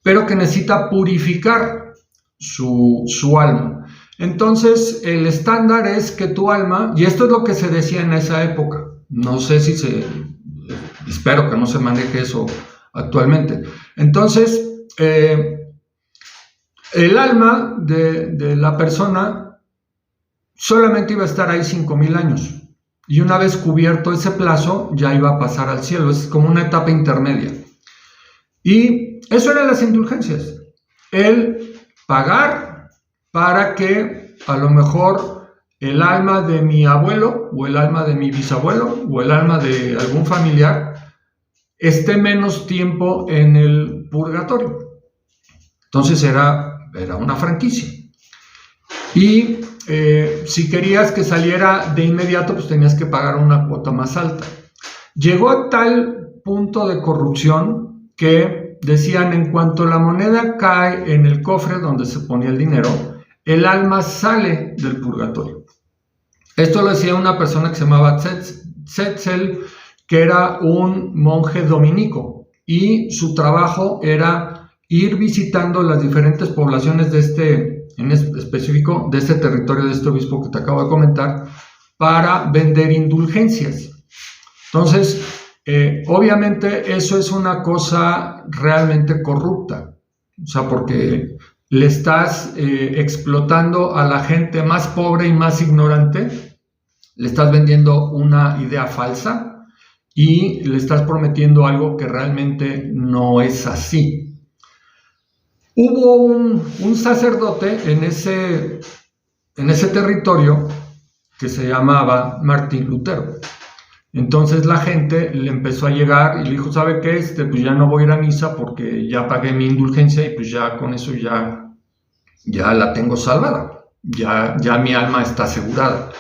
pero que necesita purificar su alma. Entonces, el estándar es que tu alma, y esto es lo que se decía en esa época, no sé si espero que no se maneje eso actualmente. Entonces, el alma de la persona solamente iba a estar ahí 5,000 años. Y una vez cubierto ese plazo, ya iba a pasar al cielo. Es como una etapa intermedia. Y eso eran las indulgencias. El pagar para que a lo mejor el alma de mi abuelo o el alma de mi bisabuelo o el alma de algún familiar esté menos tiempo en el purgatorio. Entonces era una franquicia. Y si querías que saliera de inmediato, pues tenías que pagar una cuota más alta. Llegó a tal punto de corrupción que decían, en cuanto la moneda cae en el cofre donde se ponía el dinero, el alma sale del purgatorio. Esto lo decía una persona que se llamaba Zetzel, que era un monje dominico, y su trabajo era ir visitando las diferentes poblaciones en específico de este territorio, de este obispo que te acabo de comentar, para vender indulgencias. Entonces, obviamente eso es una cosa realmente corrupta, o sea, porque le estás explotando a la gente más pobre y más ignorante, le estás vendiendo una idea falsa y le estás prometiendo algo que realmente no es así. Hubo un sacerdote en ese territorio que se llamaba Martín Lutero. Entonces la gente le empezó a llegar y le dijo, ¿sabe qué? Pues ya no voy a ir a misa porque ya pagué mi indulgencia y pues ya con eso ya la tengo salvada. Ya mi alma está asegurada.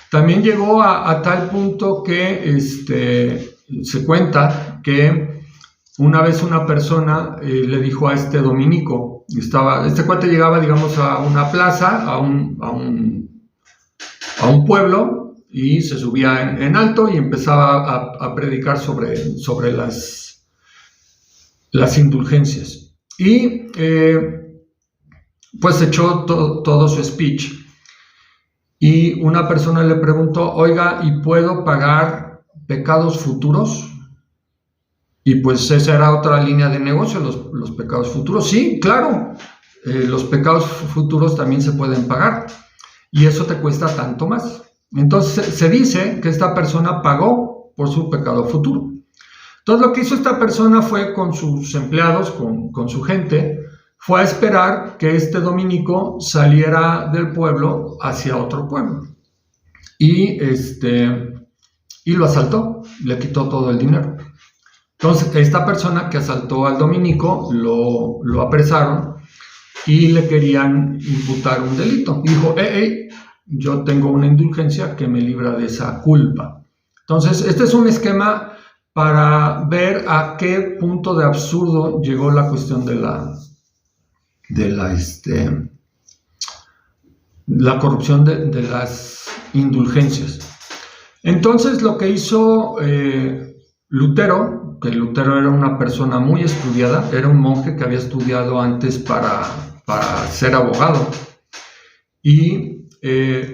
También llegó a tal punto que se cuenta que una vez una persona le dijo a este dominico, este cuate llegaba, digamos, a una plaza, a un pueblo, y se subía en alto y empezaba a predicar sobre las indulgencias. Y pues echó todo su speech. Y una persona le preguntó, oiga, ¿y puedo pagar pecados futuros? Y pues esa era otra línea de negocio, los pecados futuros. Sí, claro, los pecados futuros también se pueden pagar. Y eso te cuesta tanto más. Entonces se dice que esta persona pagó por su pecado futuro. Entonces lo que hizo esta persona fue con sus empleados, con su gente, fue a esperar que este dominico saliera del pueblo hacia otro pueblo. Y lo asaltó, le quitó todo el dinero. Entonces esta persona que asaltó al dominico lo apresaron y le querían imputar un delito. Dijo, yo tengo una indulgencia que me libra de esa culpa. Entonces, este es un esquema para ver a qué punto de absurdo llegó la cuestión de la corrupción de las indulgencias. Entonces, lo que hizo Lutero, que Lutero era una persona muy estudiada, era un monje que había estudiado antes para ser abogado, y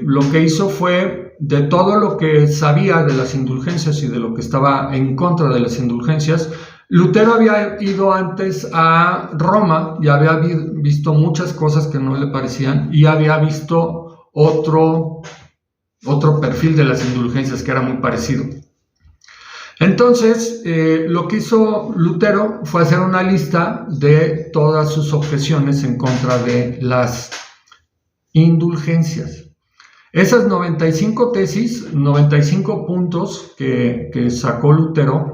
lo que hizo fue, de todo lo que sabía de las indulgencias y de lo que estaba en contra de las indulgencias, Lutero había ido antes a Roma y había visto muchas cosas que no le parecían y había visto otro perfil de las indulgencias que era muy parecido. Entonces, lo que hizo Lutero fue hacer una lista de todas sus objeciones en contra de las indulgencias. Esas 95 tesis, 95 puntos que sacó Lutero,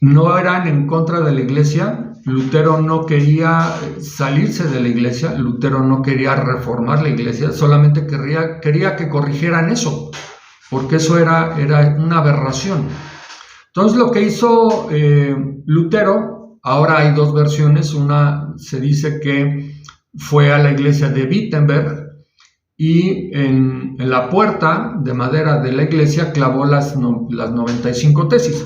no eran en contra de la iglesia. Lutero no quería salirse de la iglesia, Lutero no quería reformar la iglesia, solamente quería que corrigieran eso, porque eso era una aberración. Entonces lo que hizo Lutero, ahora hay dos versiones, una se dice que fue a la iglesia de Wittenberg y en la puerta de madera de la iglesia clavó las 95 tesis.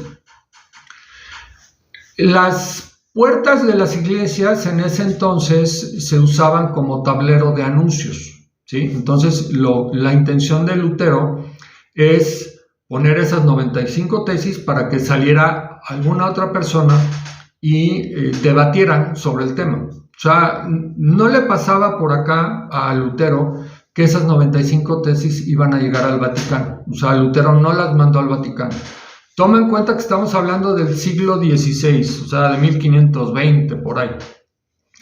Las puertas de las iglesias en ese entonces se usaban como tablero de anuncios, ¿sí? Entonces la intención de Lutero es poner esas 95 tesis para que saliera alguna otra persona y debatieran sobre el tema. O sea, no le pasaba por acá a Lutero que esas 95 tesis iban a llegar al Vaticano. O sea, Lutero no las mandó al Vaticano. Toma en cuenta que estamos hablando del siglo XVI, o sea, de 1520, por ahí.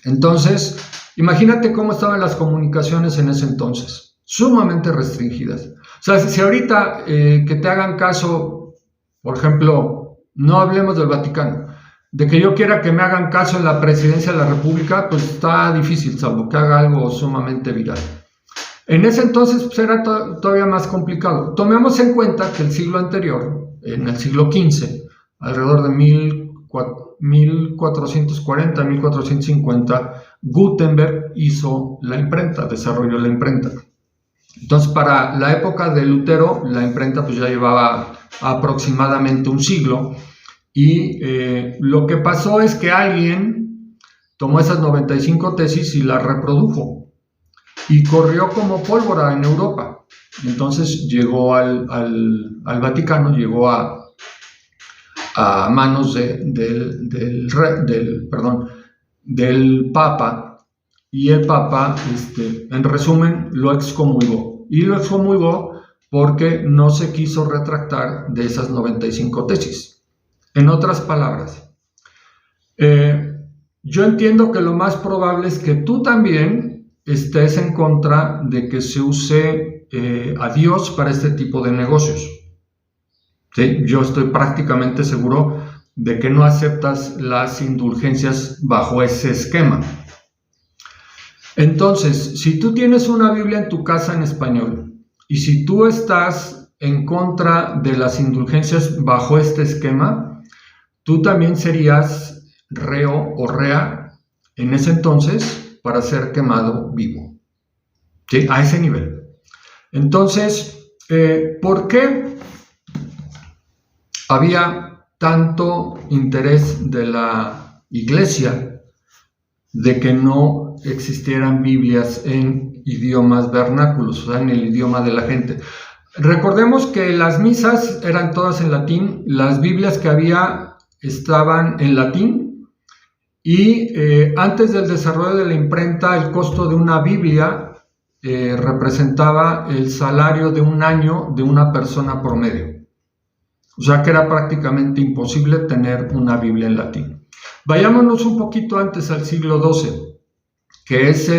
Entonces, imagínate cómo estaban las comunicaciones en ese entonces, sumamente restringidas. O sea, si ahorita que te hagan caso, por ejemplo, no hablemos del Vaticano, de que yo quiera que me hagan caso en la presidencia de la República, pues está difícil, salvo que haga algo sumamente viral. En ese entonces pues, era todavía más complicado. Tomemos en cuenta que el siglo anterior, en el siglo XV, alrededor de 1440, 1450, Gutenberg hizo la imprenta, desarrolló la imprenta. Entonces, para la época de Lutero, la imprenta pues ya llevaba aproximadamente un siglo y lo que pasó es que alguien tomó esas 95 tesis y las reprodujo y corrió como pólvora en Europa. Entonces llegó al Vaticano, llegó a manos del Papa, y el Papa, en resumen, lo excomulgó. Y lo excomulgó porque no se quiso retractar de esas 95 tesis. En otras palabras, yo entiendo que lo más probable es que tú también estés en contra de que se use a Dios para este tipo de negocios. ¿Sí? Yo estoy prácticamente seguro de que no aceptas las indulgencias bajo ese esquema. Entonces, si tú tienes una Biblia en tu casa en español y si tú estás en contra de las indulgencias bajo este esquema, tú también serías reo o rea en ese entonces para ser quemado vivo, ¿sí? A ese nivel. Entonces, ¿por qué había tanto interés de la iglesia de que no existieran Biblias en idiomas vernáculos, o sea, en el idioma de la gente? Recordemos que las misas eran todas en latín, las Biblias que había estaban en latín, y antes del desarrollo de la imprenta, el costo de una Biblia representaba el salario de un año de una persona promedio. O sea que era prácticamente imposible tener una Biblia en latín. Vayámonos un poquito antes al siglo XII, que es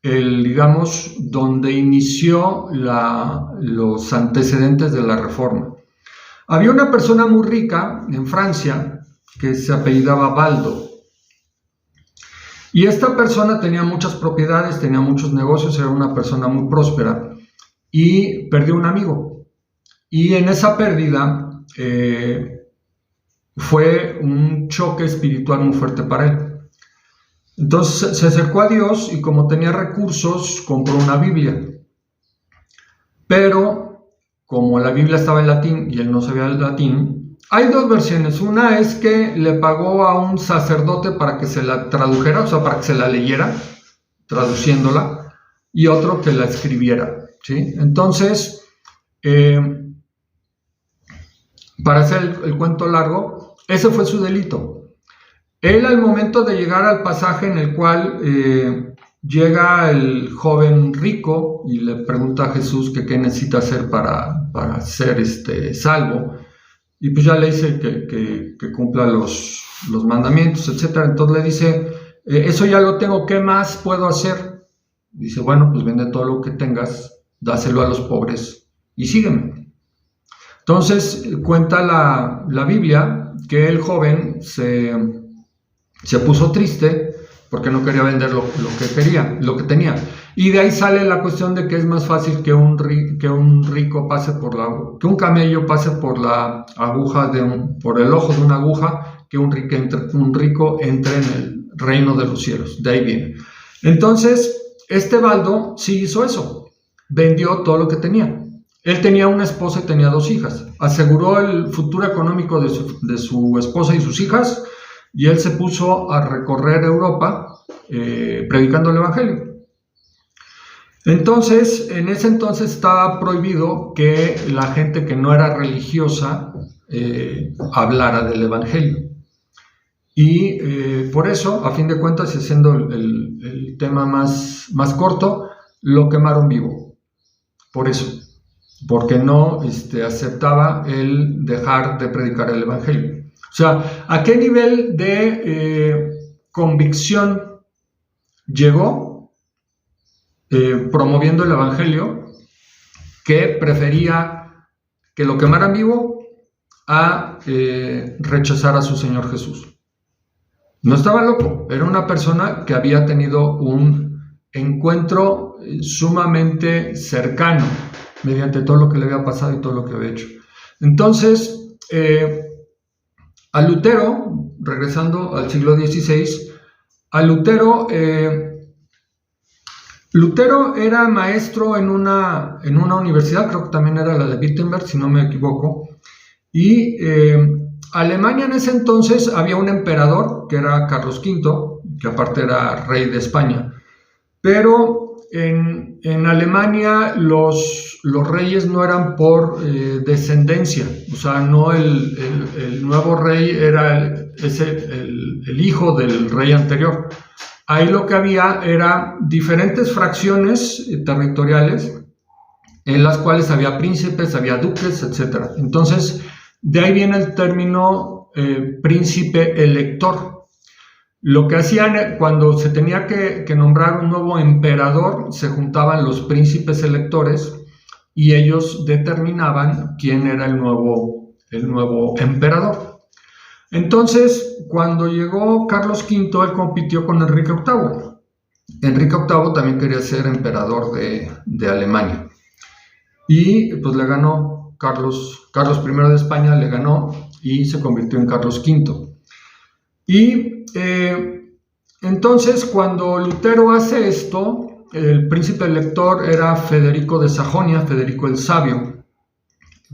digamos, donde inició los antecedentes de la Reforma. Había una persona muy rica en Francia que se apellidaba Baldo. Y esta persona tenía muchas propiedades, tenía muchos negocios, era una persona muy próspera y perdió un amigo. Y en esa pérdida fue un choque espiritual muy fuerte para él. Entonces se acercó a Dios y como tenía recursos, compró una Biblia. Pero como la Biblia estaba en latín y él no sabía el latín, hay dos versiones. Una es que le pagó a un sacerdote para que se la tradujera, o sea, para que se la leyera, traduciéndola, y otro que la escribiera, ¿sí? Entonces, para hacer el cuento largo, Ese fue su delito. Él, al momento de llegar al pasaje en el cual llega el joven rico y le pregunta a Jesús que qué necesita hacer para ser salvo, y pues ya le dice que cumpla los mandamientos, etc. Entonces le dice, eso ya lo tengo, ¿qué más puedo hacer? Dice, bueno, pues vende todo lo que tengas, dáselo a los pobres y sígueme. Entonces cuenta la Biblia que el joven se puso triste porque no quería vender lo que tenía. Y de ahí sale la cuestión de que es más fácil que un rico pase que un camello pase por la aguja por el ojo de una aguja, que un rico entre en el reino de los cielos. De ahí viene. Entonces, Baldo sí hizo eso. Vendió todo lo que tenía. Él tenía una esposa y tenía 2 hijas. Aseguró el futuro económico de su esposa y sus hijas, y él se puso a recorrer Europa predicando el evangelio. Entonces, en ese entonces estaba prohibido que la gente que no era religiosa hablara del evangelio. Y por eso, a fin de cuentas, y haciendo el tema más corto, lo quemaron vivo. Por eso, porque no aceptaba el dejar de predicar el evangelio. O sea, ¿a qué nivel de convicción llegó promoviendo el evangelio, que prefería que lo quemaran vivo a rechazar a su Señor Jesús? No estaba loco, era una persona que había tenido un encuentro sumamente cercano mediante todo lo que le había pasado y todo lo que había hecho. Entonces, a Lutero, regresando al siglo XVI, a Lutero era maestro en una universidad, creo que también era la de Wittenberg, si no me equivoco, y Alemania en ese entonces había un emperador, que era Carlos V, que aparte era rey de España, pero en Alemania los reyes no eran por descendencia, o sea, no el nuevo rey era el hijo del rey anterior. Ahí lo que había era diferentes fracciones territoriales en las cuales había príncipes, había duques, etc. Entonces, de ahí viene el término príncipe elector. Lo que hacían cuando se tenía que nombrar un nuevo emperador, se juntaban los príncipes electores y ellos determinaban quién era el nuevo emperador. Entonces, cuando llegó Carlos V, él compitió con Enrique VIII. Enrique VIII también quería ser emperador de Alemania. Y pues le ganó Carlos I de España, le ganó y se convirtió en Carlos V. Y entonces, cuando Lutero hace esto, el príncipe elector era Federico de Sajonia, Federico el Sabio.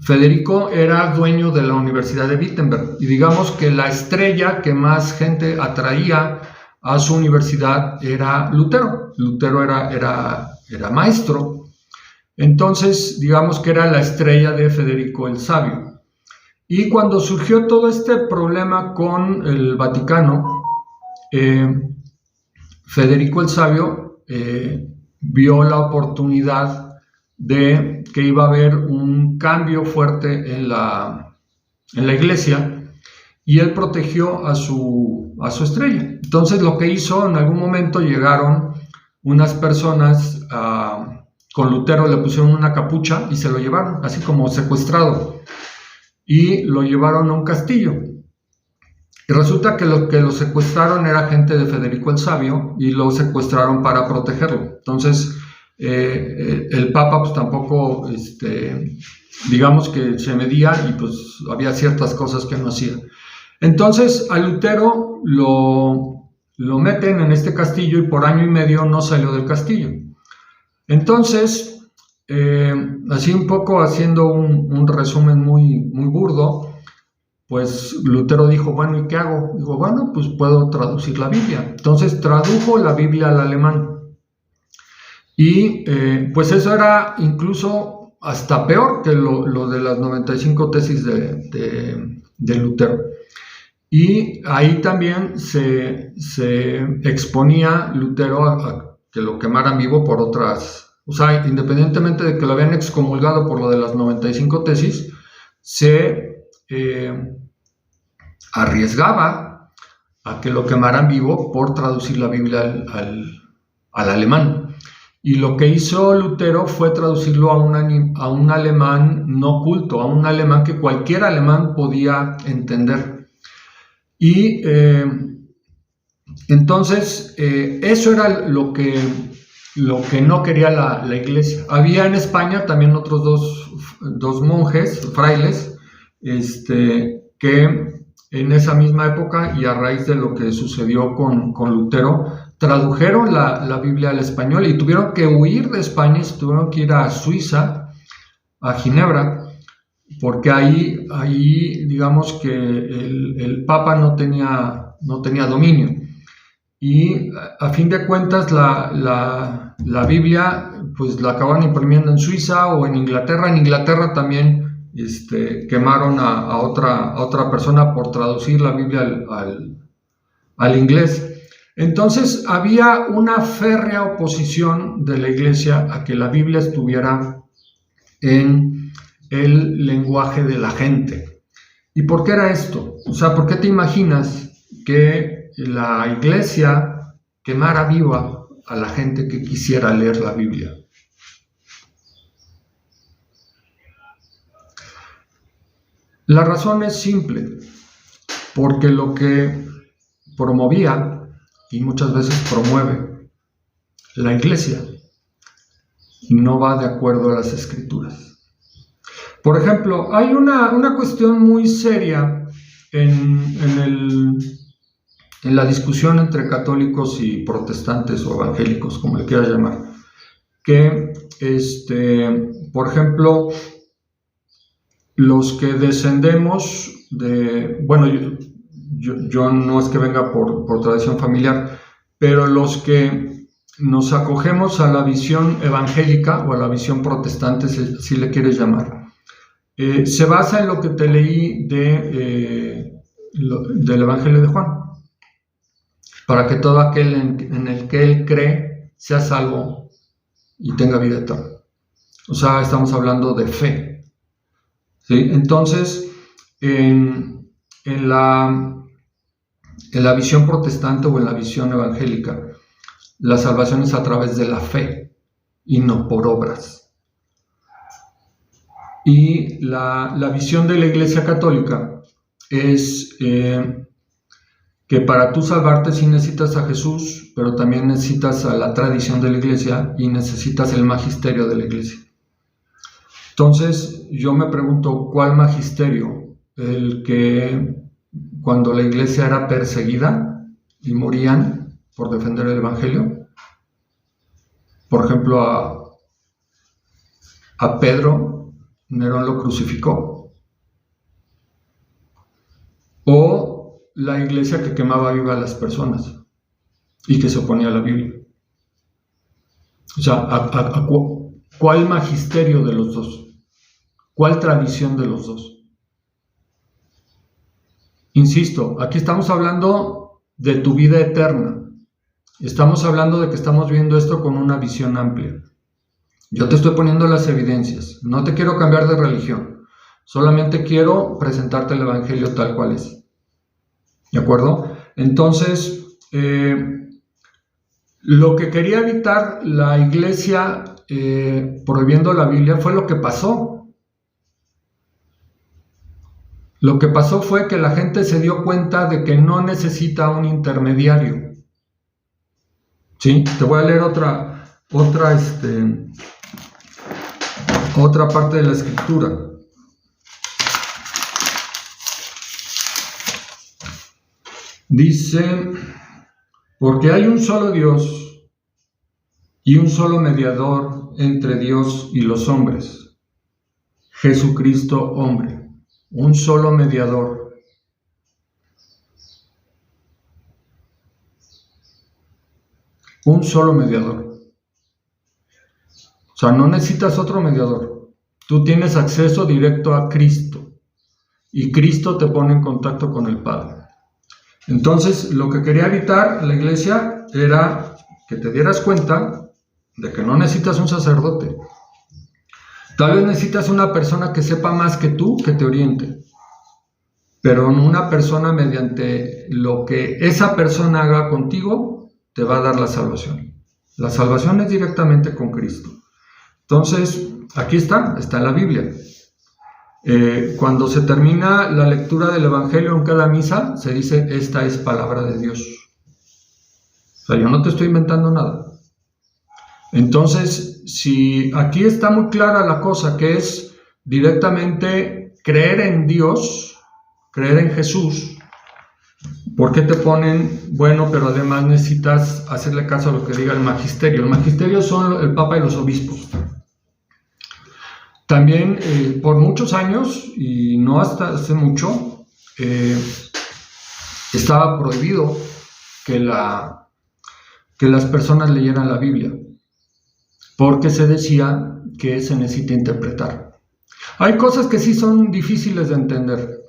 Federico era dueño de la Universidad de Wittenberg, y digamos que la estrella que más gente atraía a su universidad era Lutero. Lutero era maestro, entonces digamos que era la estrella de Federico el Sabio. Y cuando surgió todo este problema con el Vaticano, Federico el Sabio vio la oportunidad de que iba a haber un cambio fuerte en la iglesia, y él protegió a su estrella. Entonces, lo que hizo, en algún momento llegaron unas personas con Lutero, le pusieron una capucha y se lo llevaron, así como secuestrado, y lo llevaron a un castillo. Y resulta que lo que lo secuestraron era gente de Federico el Sabio, y lo secuestraron para protegerlo. Entonces, el Papa pues tampoco, digamos que se medía, y pues había ciertas cosas que no hacía. Entonces a Lutero lo meten en este castillo, y por 1 año y medio no salió del castillo. Entonces, así un poco haciendo un resumen muy burdo, pues Lutero dijo, bueno, ¿y qué hago? Digo, bueno, pues puedo traducir la Biblia. Entonces tradujo la Biblia al alemán. Y pues eso era incluso hasta peor que lo de las 95 tesis de Lutero. Y ahí también se exponía Lutero a que lo quemaran vivo por otras, o sea, independientemente de que lo habían excomulgado por lo de las 95 tesis, se arriesgaba a que lo quemaran vivo por traducir la Biblia al alemán. Y lo que hizo Lutero fue traducirlo a un alemán no culto, a un alemán que cualquier alemán podía entender. Y entonces eso era lo que no quería la iglesia. Había en España también otros dos monjes, frailes, que en esa misma época y a raíz de lo que sucedió con Lutero, tradujeron la Biblia al español y tuvieron que huir de España, se tuvieron que ir a Suiza, a Ginebra, porque ahí digamos que el Papa no tenía dominio. Y a fin de cuentas la Biblia pues la acabaron imprimiendo en Suiza o en Inglaterra. En Inglaterra también quemaron a otra persona por traducir la Biblia al inglés. Entonces había una férrea oposición de la iglesia a que la Biblia estuviera en el lenguaje de la gente. ¿Y por qué era esto? O sea, ¿por qué te imaginas que la iglesia quemara viva a la gente que quisiera leer la Biblia? La razón es simple, porque lo que promovía y muchas veces promueve la iglesia no va de acuerdo a las escrituras. Por ejemplo, hay una cuestión muy seria en la discusión entre católicos y protestantes o evangélicos, como le quieras llamar, que, por ejemplo, los que descendemos de, bueno, yo no es que venga por tradición familiar, pero los que nos acogemos a la visión evangélica o a la visión protestante, si le quieres llamar, se basa en lo que te leí del Evangelio de Juan, para que todo aquel en el que él cree sea salvo y tenga vida eterna. O sea, estamos hablando de fe, ¿sí? Entonces, en la visión protestante o en la visión evangélica, la salvación es a través de la fe y no por obras. Y la visión de la Iglesia Católica es que para tú salvarte sí necesitas a Jesús, pero también necesitas a la tradición de la Iglesia y necesitas el magisterio de la Iglesia. Entonces yo me pregunto, ¿cuál magisterio? El que cuando la Iglesia era perseguida y morían por defender el Evangelio, por ejemplo a Pedro Nerón lo crucificó, o la iglesia que quemaba viva a las personas y que se oponía a la Biblia. O sea, ¿cuál magisterio de los dos? ¿Cuál tradición de los dos? Insisto, aquí estamos hablando de tu vida eterna. Estamos hablando de que estamos viendo esto con una visión amplia. Yo te estoy poniendo las evidencias. No te quiero cambiar de religión. Solamente quiero presentarte el Evangelio tal cual es. ¿De acuerdo? Entonces, lo que quería evitar la iglesia prohibiendo la Biblia fue lo que pasó. Lo que pasó fue que la gente se dio cuenta de que no necesita un intermediario. ¿Sí? Te voy a leer otra parte de la escritura. Dice, porque hay un solo Dios y un solo mediador entre Dios y los hombres, Jesucristo hombre. Un solo mediador. Un solo mediador. O sea, no necesitas otro mediador. Tú tienes acceso directo a Cristo. Y Cristo te pone en contacto con el Padre. Entonces, lo que quería evitar la iglesia era que te dieras cuenta de que no necesitas un sacerdote. Tal vez necesitas una persona que sepa más que tú, que te oriente. Pero una persona, mediante lo que esa persona haga contigo, te va a dar la salvación. La salvación es directamente con Cristo. Entonces, aquí está en la Biblia. Cuando se termina la lectura del Evangelio en cada misa, se dice, esta es palabra de Dios. O sea, yo no te estoy inventando nada. Entonces, si aquí está muy clara la cosa, que es directamente creer en Dios, creer en Jesús, ¿por qué te ponen, bueno, pero además necesitas hacerle caso a lo que diga el magisterio? El magisterio son el Papa y los obispos. También por muchos años, y no hasta hace mucho, estaba prohibido que las personas leyeran la Biblia, porque se decía que se necesita interpretar. Hay cosas que sí son difíciles de entender,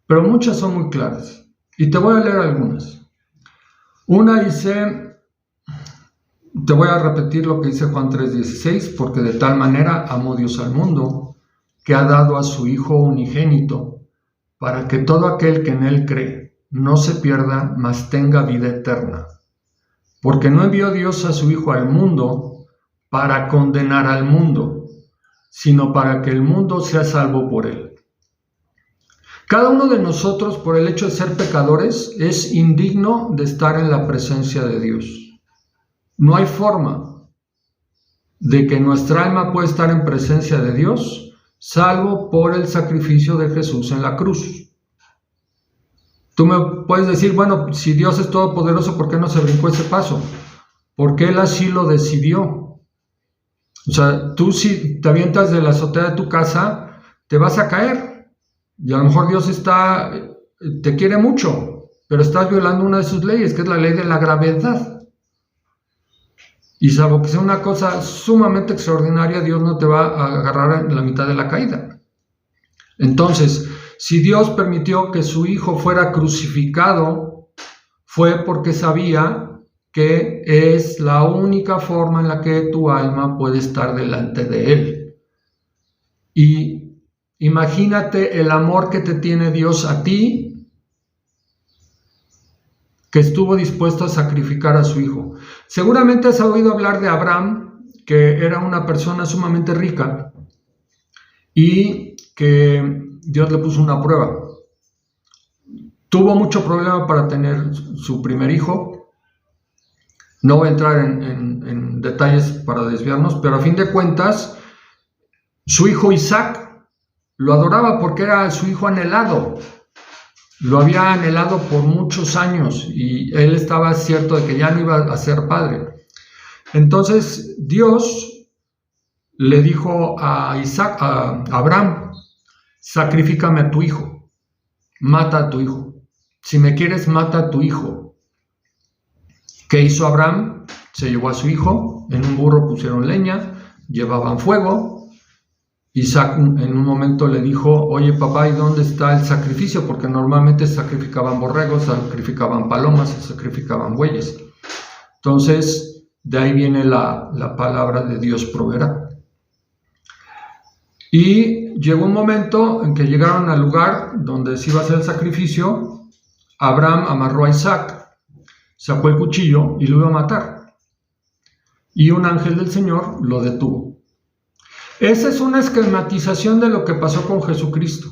pero muchas son muy claras, y te voy a leer algunas. Una dice... Te voy a repetir lo que dice Juan 3:16, porque de tal manera amó Dios al mundo, que ha dado a su Hijo unigénito, para que todo aquel que en él cree no se pierda, mas tenga vida eterna. Porque no envió Dios a su Hijo al mundo para condenar al mundo, sino para que el mundo sea salvo por él. Cada uno de nosotros, por el hecho de ser pecadores, es indigno de estar en la presencia de Dios. No hay forma de que nuestra alma pueda estar en presencia de Dios, salvo por el sacrificio de Jesús en la cruz. Tú me puedes decir, bueno, si Dios es todopoderoso, ¿por qué no se brincó ese paso? Porque Él así lo decidió. O sea, tú si te avientas de la azotea de tu casa, te vas a caer. Y a lo mejor Dios te quiere mucho, pero estás violando una de sus leyes, que es la ley de la gravedad. Y salvo que sea una cosa sumamente extraordinaria, Dios no te va a agarrar en la mitad de la caída. Entonces, si Dios permitió que su Hijo fuera crucificado, fue porque sabía que es la única forma en la que tu alma puede estar delante de Él. Y imagínate el amor que te tiene Dios a ti, que estuvo dispuesto a sacrificar a su hijo. Seguramente has oído hablar de Abraham, que era una persona sumamente rica y que Dios le puso una prueba. Tuvo mucho problema para tener su primer hijo. No voy a entrar en detalles para desviarnos, pero a fin de cuentas, su hijo Isaac lo adoraba porque era su hijo anhelado. Lo había anhelado por muchos años y él estaba cierto de que ya no iba a ser padre. Entonces Dios le dijo a Abraham, sacrifícame a tu hijo, mata a tu hijo. Si me quieres, mata a tu hijo. ¿Qué hizo Abraham? Se llevó a su hijo, en un burro pusieron leña, llevaban fuego. Isaac en un momento le dijo, oye papá, ¿y dónde está el sacrificio? Porque normalmente sacrificaban borregos, sacrificaban palomas, sacrificaban bueyes. Entonces, de ahí viene la palabra de Dios proveerá. Y llegó un momento en que llegaron al lugar donde se iba a hacer el sacrificio. Abraham amarró a Isaac, sacó el cuchillo y lo iba a matar. Y un ángel del Señor lo detuvo. Esa es una esquematización de lo que pasó con Jesucristo.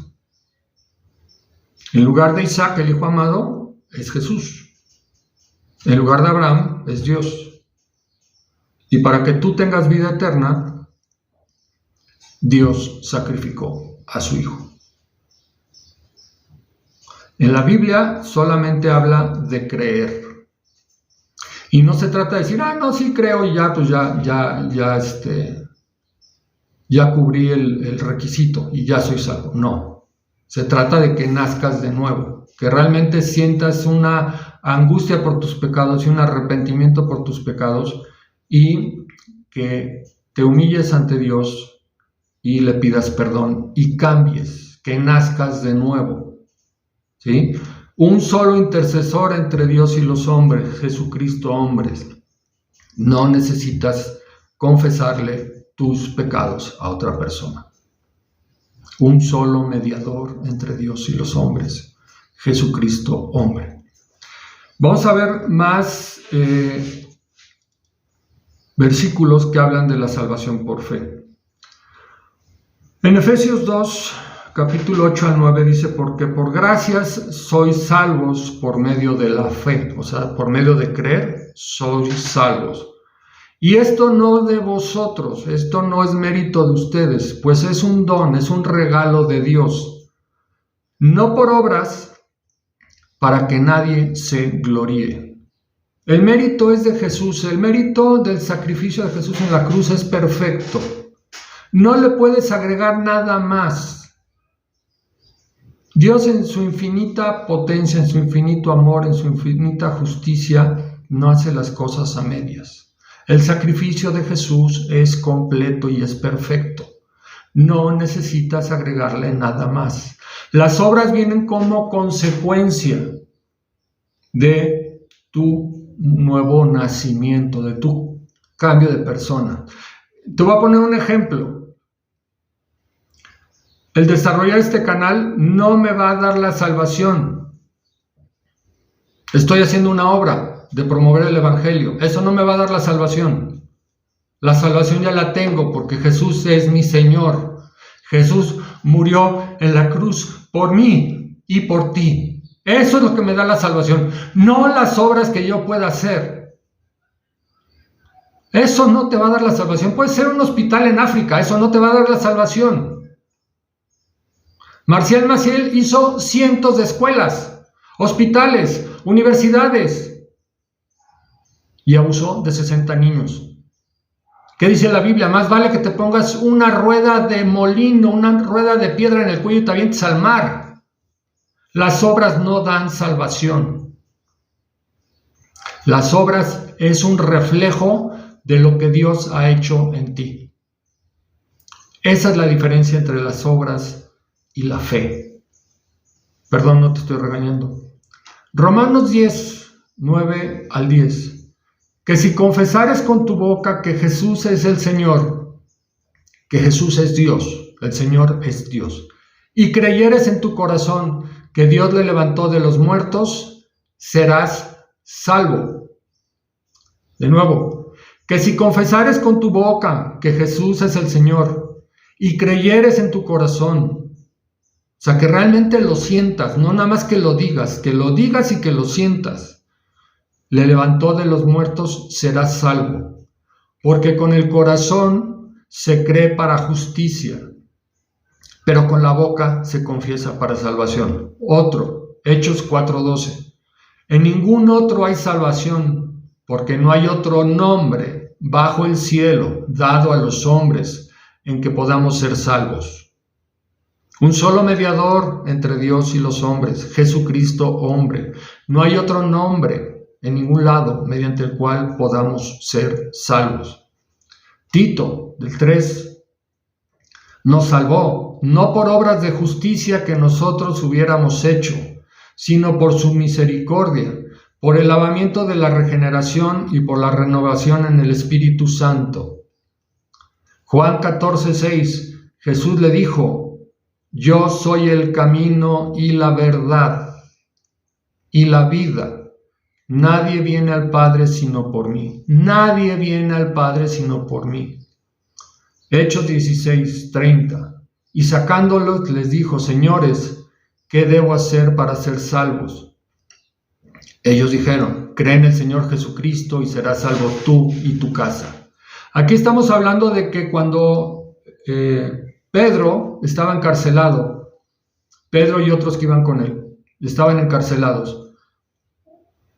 En lugar de Isaac, el hijo amado, es Jesús. En lugar de Abraham, es Dios. Y para que tú tengas vida eterna, Dios sacrificó a su hijo. En la Biblia solamente habla de creer. Y no se trata de decir, no, sí creo y ya, pues ya cubrí el requisito y ya soy salvo. No, se trata de que nazcas de nuevo, que realmente sientas una angustia por tus pecados y un arrepentimiento por tus pecados y que te humilles ante Dios y le pidas perdón y cambies, que nazcas de nuevo, ¿sí? Un solo intercesor entre Dios y los hombres, Jesucristo hombre. No necesitas confesarle tus pecados a otra persona. Un solo mediador entre Dios y los hombres, Jesucristo hombre. Vamos a ver más versículos que hablan de la salvación por fe. En Efesios 2, capítulo 8 al 9 dice, porque por gracias sois salvos por medio de la fe, o sea, por medio de creer, sois salvos. Y esto no de vosotros, esto no es mérito de ustedes, pues es un don, es un regalo de Dios, no por obras, para que nadie se gloríe. El mérito es de Jesús, el mérito del sacrificio de Jesús en la cruz es perfecto. No le puedes agregar nada más. Dios en su infinita potencia, en su infinito amor, en su infinita justicia, no hace las cosas a medias. El sacrificio de Jesús es completo y es perfecto. No necesitas agregarle nada más. Las obras vienen como consecuencia de tu nuevo nacimiento, de tu cambio de persona. Te voy a poner un ejemplo. El desarrollar este canal no me va a dar la salvación. Estoy haciendo una obra de promover el evangelio. Eso no me va a dar la salvación. La salvación ya la tengo porque Jesús es mi Señor. Jesús murió en la cruz por mí y por ti. Eso es lo que me da la salvación, no las obras que yo pueda hacer. Eso no te va a dar la salvación. Puede ser un hospital en África, eso no te va a dar la salvación. Marcial Maciel hizo cientos de escuelas, hospitales, universidades y abusó de 60 niños. ¿Qué dice la Biblia? Más vale que te pongas una rueda de molino, una rueda de piedra en el cuello y te avientes al mar. Las obras no dan salvación. Las obras es un reflejo de lo que Dios ha hecho en ti. Esa es la diferencia entre las obras y la fe. Perdón, no te estoy regañando. Romanos 10, 9 al 10. Que si confesares con tu boca que Jesús es el Señor, que Jesús es Dios, el Señor es Dios, y creyeres en tu corazón que Dios le levantó de los muertos, serás salvo. De nuevo, que si confesares con tu boca que Jesús es el Señor, y creyeres en tu corazón, o sea, que realmente lo sientas, no nada más que lo digas y que lo sientas. Le levantó de los muertos, serás salvo. Porque con el corazón se cree para justicia, pero con la boca se confiesa para salvación. Otro, Hechos 4:12. En ningún otro hay salvación, porque no hay otro nombre bajo el cielo dado a los hombres en que podamos ser salvos. Un solo mediador entre Dios y los hombres, Jesucristo hombre. No hay otro nombre en ningún lado mediante el cual podamos ser salvos. Tito, del 3, nos salvó, no por obras de justicia que nosotros hubiéramos hecho, sino por su misericordia, por el lavamiento de la regeneración y por la renovación en el Espíritu Santo. Juan 14:6, Jesús le dijo, yo soy el camino y la verdad y la vida. Nadie viene al Padre sino por mí. Nadie viene al Padre sino por mí. Hechos 16:30. Y sacándolos les dijo, señores, ¿qué debo hacer para ser salvos? Ellos dijeron, cree en el Señor Jesucristo y serás salvo tú y tu casa. Aquí estamos hablando de que cuando Pedro estaba encarcelado, Pedro y otros que iban con él, estaban encarcelados.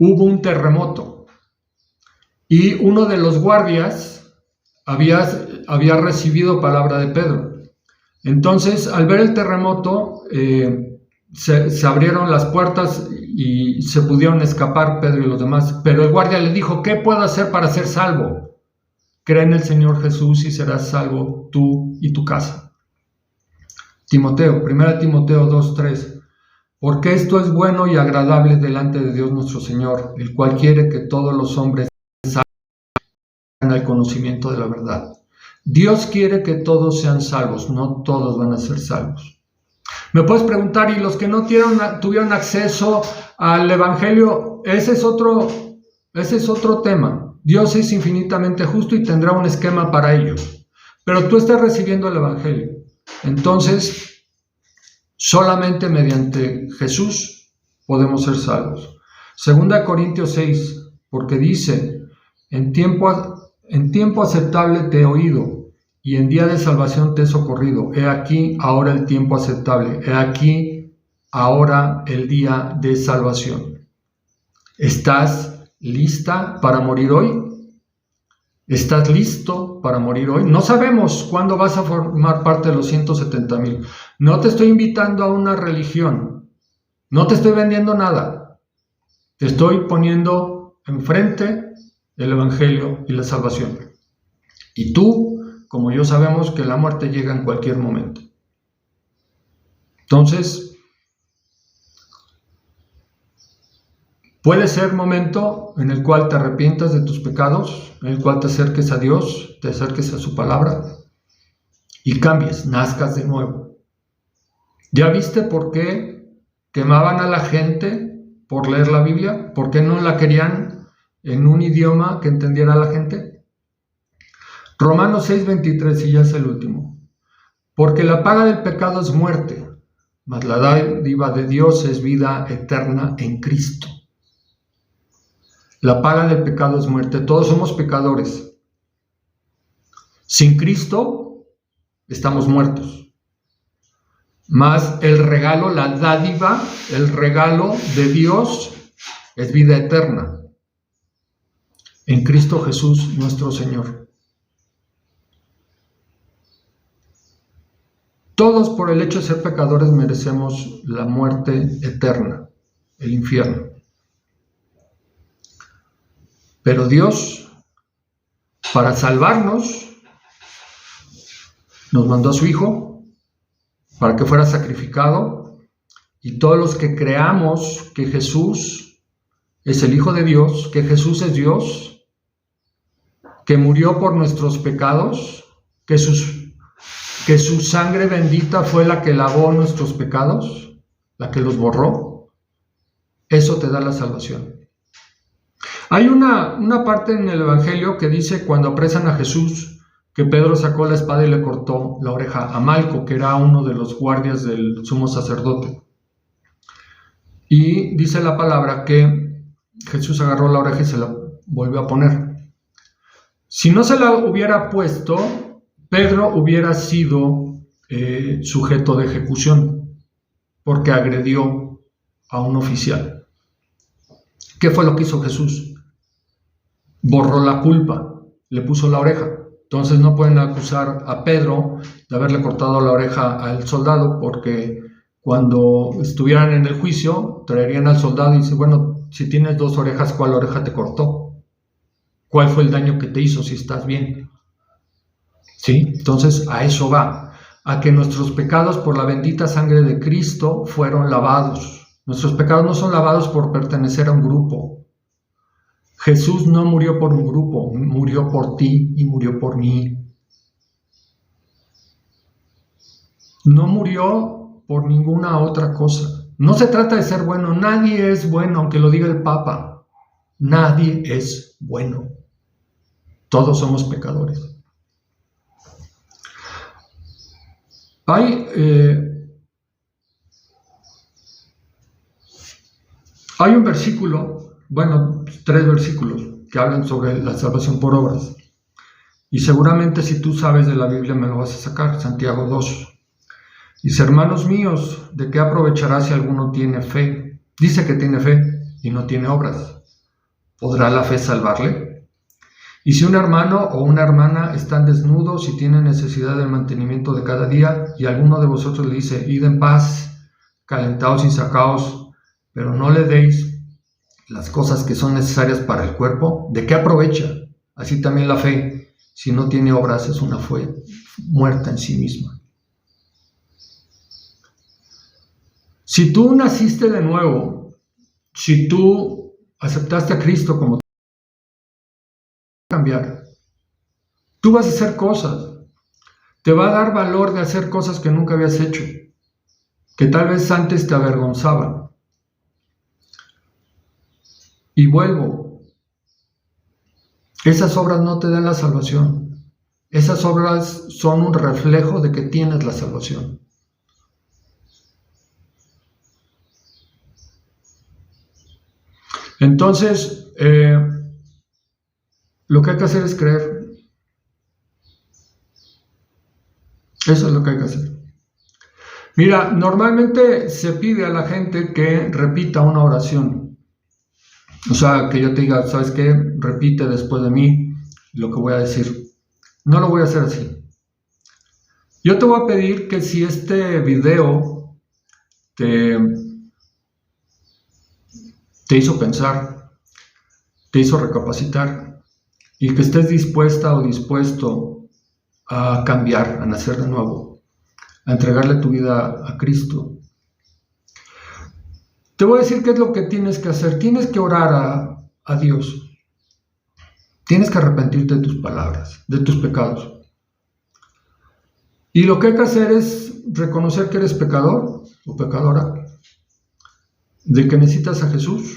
Hubo un terremoto y uno de los guardias había recibido palabra de Pedro. Entonces, al ver el terremoto, se abrieron las puertas y se pudieron escapar Pedro y los demás. Pero el guardia le dijo, ¿qué puedo hacer para ser salvo? Cree en el Señor Jesús y serás salvo tú y tu casa. 1 Timoteo 2:3. porque esto es bueno y agradable delante de Dios nuestro Señor, el cual quiere que todos los hombres salgan al conocimiento de la verdad. Dios quiere que todos sean salvos, no todos van a ser salvos. Me puedes preguntar, ¿y los que no tuvieron acceso al Evangelio? Ese es otro tema. Dios es infinitamente justo y tendrá un esquema para ellos. Pero tú estás recibiendo el Evangelio. Entonces, solamente mediante Jesús podemos ser salvos. 2 Corintios 6, porque dice, en tiempo aceptable te he oído, y en día de salvación te he socorrido. He aquí ahora el tiempo aceptable. He aquí ahora el día de salvación. ¿Estás lista para morir hoy? ¿Estás listo para morir hoy? No sabemos cuándo vas a formar parte de los 170,000. No te estoy invitando a una religión. No te estoy vendiendo nada. Te estoy poniendo enfrente el Evangelio y la salvación. Y tú, como yo, sabemos que la muerte llega en cualquier momento. Entonces, puede ser momento en el cual te arrepientas de tus pecados, en el cual te acerques a Dios, te acerques a su palabra y cambies, nazcas de nuevo. ¿Ya viste por qué quemaban a la gente por leer la Biblia? ¿Por qué no la querían en un idioma que entendiera la gente? Romanos 6:23, y ya es el último. Porque la paga del pecado es muerte, mas la dádiva de Dios es vida eterna en Cristo. La paga del pecado es muerte. Todos somos pecadores. Sin Cristo estamos muertos. Mas el regalo, la dádiva, el regalo de Dios es vida eterna en Cristo Jesús nuestro Señor. Todos, por el hecho de ser pecadores, merecemos la muerte eterna, el infierno. Pero Dios, para salvarnos, nos mandó a su Hijo para que fuera sacrificado, y todos los que creamos que Jesús es el Hijo de Dios, que Jesús es Dios, que murió por nuestros pecados, que su sangre bendita fue la que lavó nuestros pecados, la que los borró, eso te da la salvación. Hay una parte en el Evangelio que dice, cuando apresan a Jesús, que Pedro sacó la espada y le cortó la oreja a Malco, que era uno de los guardias del sumo sacerdote. Y dice la palabra que Jesús agarró la oreja y se la volvió a poner. Si no se la hubiera puesto, Pedro hubiera sido sujeto de ejecución, porque agredió a un oficial. ¿Qué fue lo que hizo Jesús? Borró la culpa, le puso la oreja. Entonces no pueden acusar a Pedro de haberle cortado la oreja al soldado, porque cuando estuvieran en el juicio traerían al soldado y dicen, bueno, si tienes 2 orejas, ¿cuál oreja te cortó? ¿Cuál fue el daño que te hizo si estás bien? ¿Sí? Entonces a eso va, a que nuestros pecados por la bendita sangre de Cristo fueron lavados. Nuestros pecados no son lavados por pertenecer a un grupo. Jesús no murió por un grupo, murió por ti y murió por mí. No murió por ninguna otra cosa. No se trata de ser bueno, nadie es bueno, aunque lo diga el Papa. Nadie es bueno. Todos somos pecadores. Hay un versículo, 3 versículos que hablan sobre la salvación por obras. Y seguramente si tú sabes de la Biblia me lo vas a sacar. Santiago 2. Dice, hermanos míos, ¿de qué aprovechará si alguno tiene fe? Dice que tiene fe y no tiene obras. ¿Podrá la fe salvarle? Y si un hermano o una hermana están desnudos y tienen necesidad del mantenimiento de cada día, y alguno de vosotros le dice, id en paz, calentaos y sacaos, pero no le deis las cosas que son necesarias para el cuerpo, ¿de qué aprovecha? Así también la fe, si no tiene obras, es una fe muerta en sí misma. Si tú naciste de nuevo, si tú aceptaste a Cristo como cambiar, tú vas a hacer cosas, te va a dar valor de hacer cosas que nunca habías hecho, que tal vez antes te avergonzaban. Y vuelvo, esas obras no te dan la salvación, esas obras son un reflejo de que tienes la salvación. Entonces, lo que hay que hacer es creer. Eso es lo que hay que hacer. Mira, normalmente se pide a la gente que repita una oración. O sea, que yo te diga, ¿sabes qué? Repite después de mí lo que voy a decir. No lo voy a hacer así. Yo te voy a pedir que si este video te hizo pensar, te hizo recapacitar y que estés dispuesta o dispuesto a cambiar, a nacer de nuevo, a entregarle tu vida a Cristo. Te voy a decir qué es lo que tienes que hacer. Tienes que orar a Dios. Tienes que arrepentirte de tus palabras, de tus pecados. Y lo que hay que hacer es reconocer que eres pecador o pecadora, de que necesitas a Jesús,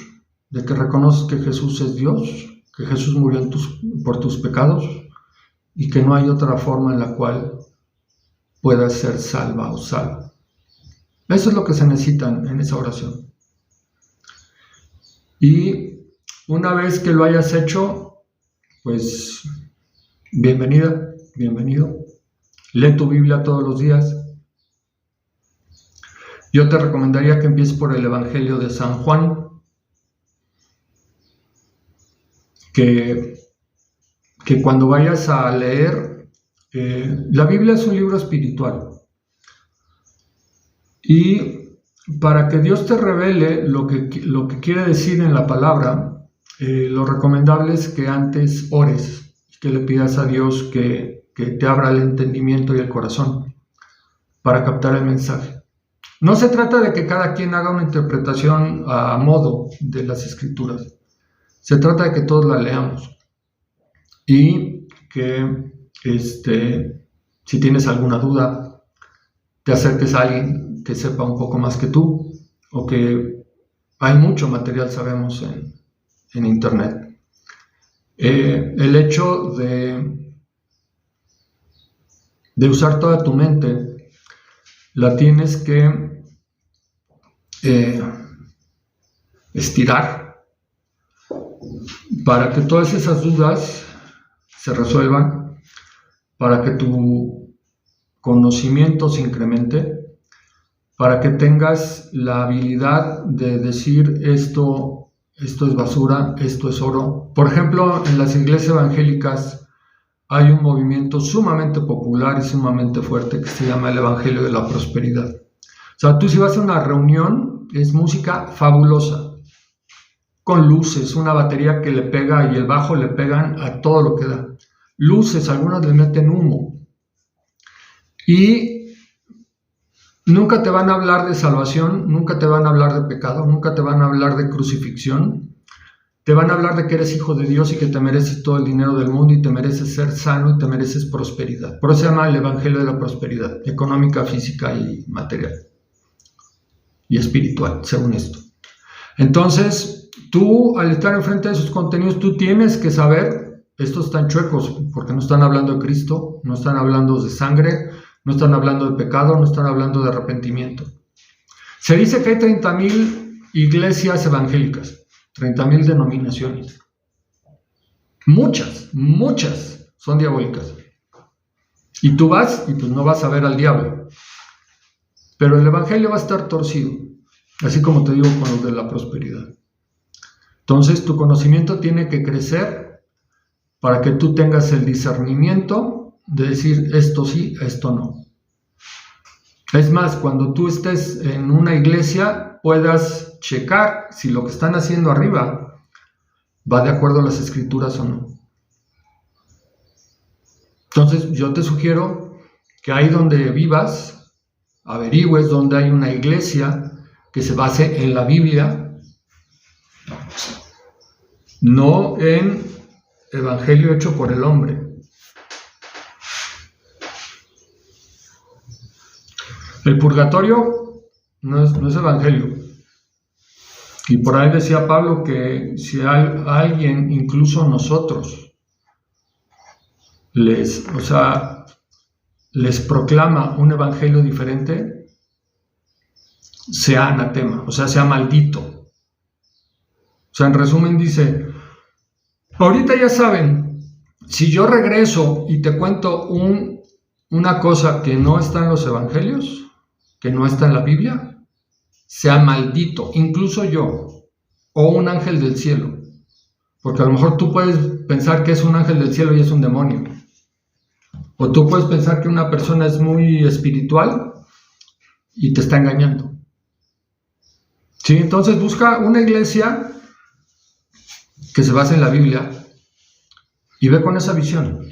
de que reconoces que Jesús es Dios, que Jesús murió por tus pecados y que no hay otra forma en la cual puedas ser salva o salvo. Eso es lo que se necesita en esa oración. Y una vez que lo hayas hecho, pues bienvenida, bienvenido. Lee tu Biblia todos los días. Yo te recomendaría que empieces por el Evangelio de San Juan, que cuando vayas a leer, la Biblia es un libro espiritual. Y para que Dios te revele lo que quiere decir en la palabra, lo recomendable es que antes ores, que le pidas a Dios que te abra el entendimiento y el corazón para captar el mensaje. No se trata de que cada quien haga una interpretación a modo de las Escrituras. Se trata de que todos la leamos y que si tienes alguna duda, te acerques a alguien que sepa un poco más que tú, o que hay mucho material, sabemos, en Internet. El hecho de usar toda tu mente, la tienes que estirar para que todas esas dudas se resuelvan, para que tu conocimiento se incremente, para que tengas la habilidad de decir esto es basura, esto es oro. Por ejemplo, en las iglesias evangélicas hay un movimiento sumamente popular y sumamente fuerte que se llama el Evangelio de la Prosperidad. O sea, tú si vas a una reunión, es música fabulosa, con luces, una batería que le pega y el bajo le pegan a todo lo que da. Luces, algunos le meten humo. Y nunca te van a hablar de salvación, nunca te van a hablar de pecado, nunca te van a hablar de crucifixión. Te van a hablar de que eres hijo de Dios y que te mereces todo el dinero del mundo y te mereces ser sano y te mereces prosperidad. Por eso se llama el Evangelio de la Prosperidad, económica, física y material. Y espiritual, según esto. Entonces, tú al estar enfrente de esos contenidos, tú tienes que saber, estos están chuecos porque no están hablando de Cristo, no están hablando de sangre, no están hablando de pecado, no están hablando de arrepentimiento. Se dice que hay 30,000 iglesias evangélicas. 30,000 denominaciones. Muchas son diabólicas. Y tú vas y pues no vas a ver al diablo. Pero el evangelio va a estar torcido, así como te digo con los de la prosperidad. Entonces tu conocimiento tiene que crecer para que tú tengas el discernimiento de decir esto sí, esto no. Es más, cuando tú estés en una iglesia puedas checar si lo que están haciendo arriba va de acuerdo a las escrituras o no. Entonces yo te sugiero que ahí donde vivas, averigües donde hay una iglesia que se base en la Biblia, no en evangelio hecho por el hombre. El purgatorio no es evangelio. Y por ahí decía Pablo que si alguien, incluso nosotros, les proclama un evangelio diferente, sea anatema, o sea, sea maldito. O sea, en resumen dice, ahorita ya saben, si yo regreso y te cuento una cosa que no está en los evangelios, que no está en la Biblia, sea maldito, incluso yo, o un ángel del cielo. Porque a lo mejor tú puedes pensar que es un ángel del cielo y es un demonio. O tú puedes pensar que una persona es muy espiritual y te está engañando. ¿Sí? Entonces busca una iglesia que se base en la Biblia y ve con esa visión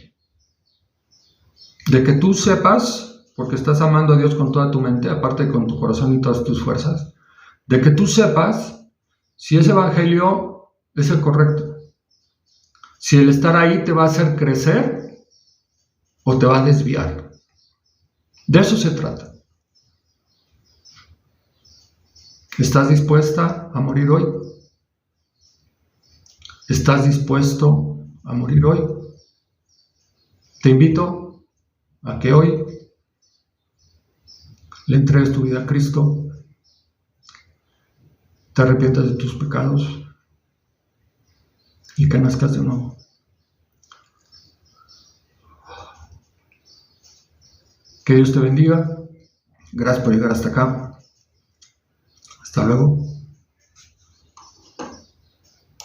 de que tú sepas, porque estás amando a Dios con toda tu mente, aparte con tu corazón y todas tus fuerzas, de que tú sepas si ese evangelio es el correcto, si el estar ahí te va a hacer crecer o te va a desviar. De eso se trata. ¿Estás dispuesta a morir hoy? ¿Estás dispuesto a morir hoy? Te invito a que hoy le entregues tu vida a Cristo, te arrepientas de tus pecados y que nazcas de nuevo. Que Dios te bendiga. Gracias por llegar hasta acá. Hasta luego.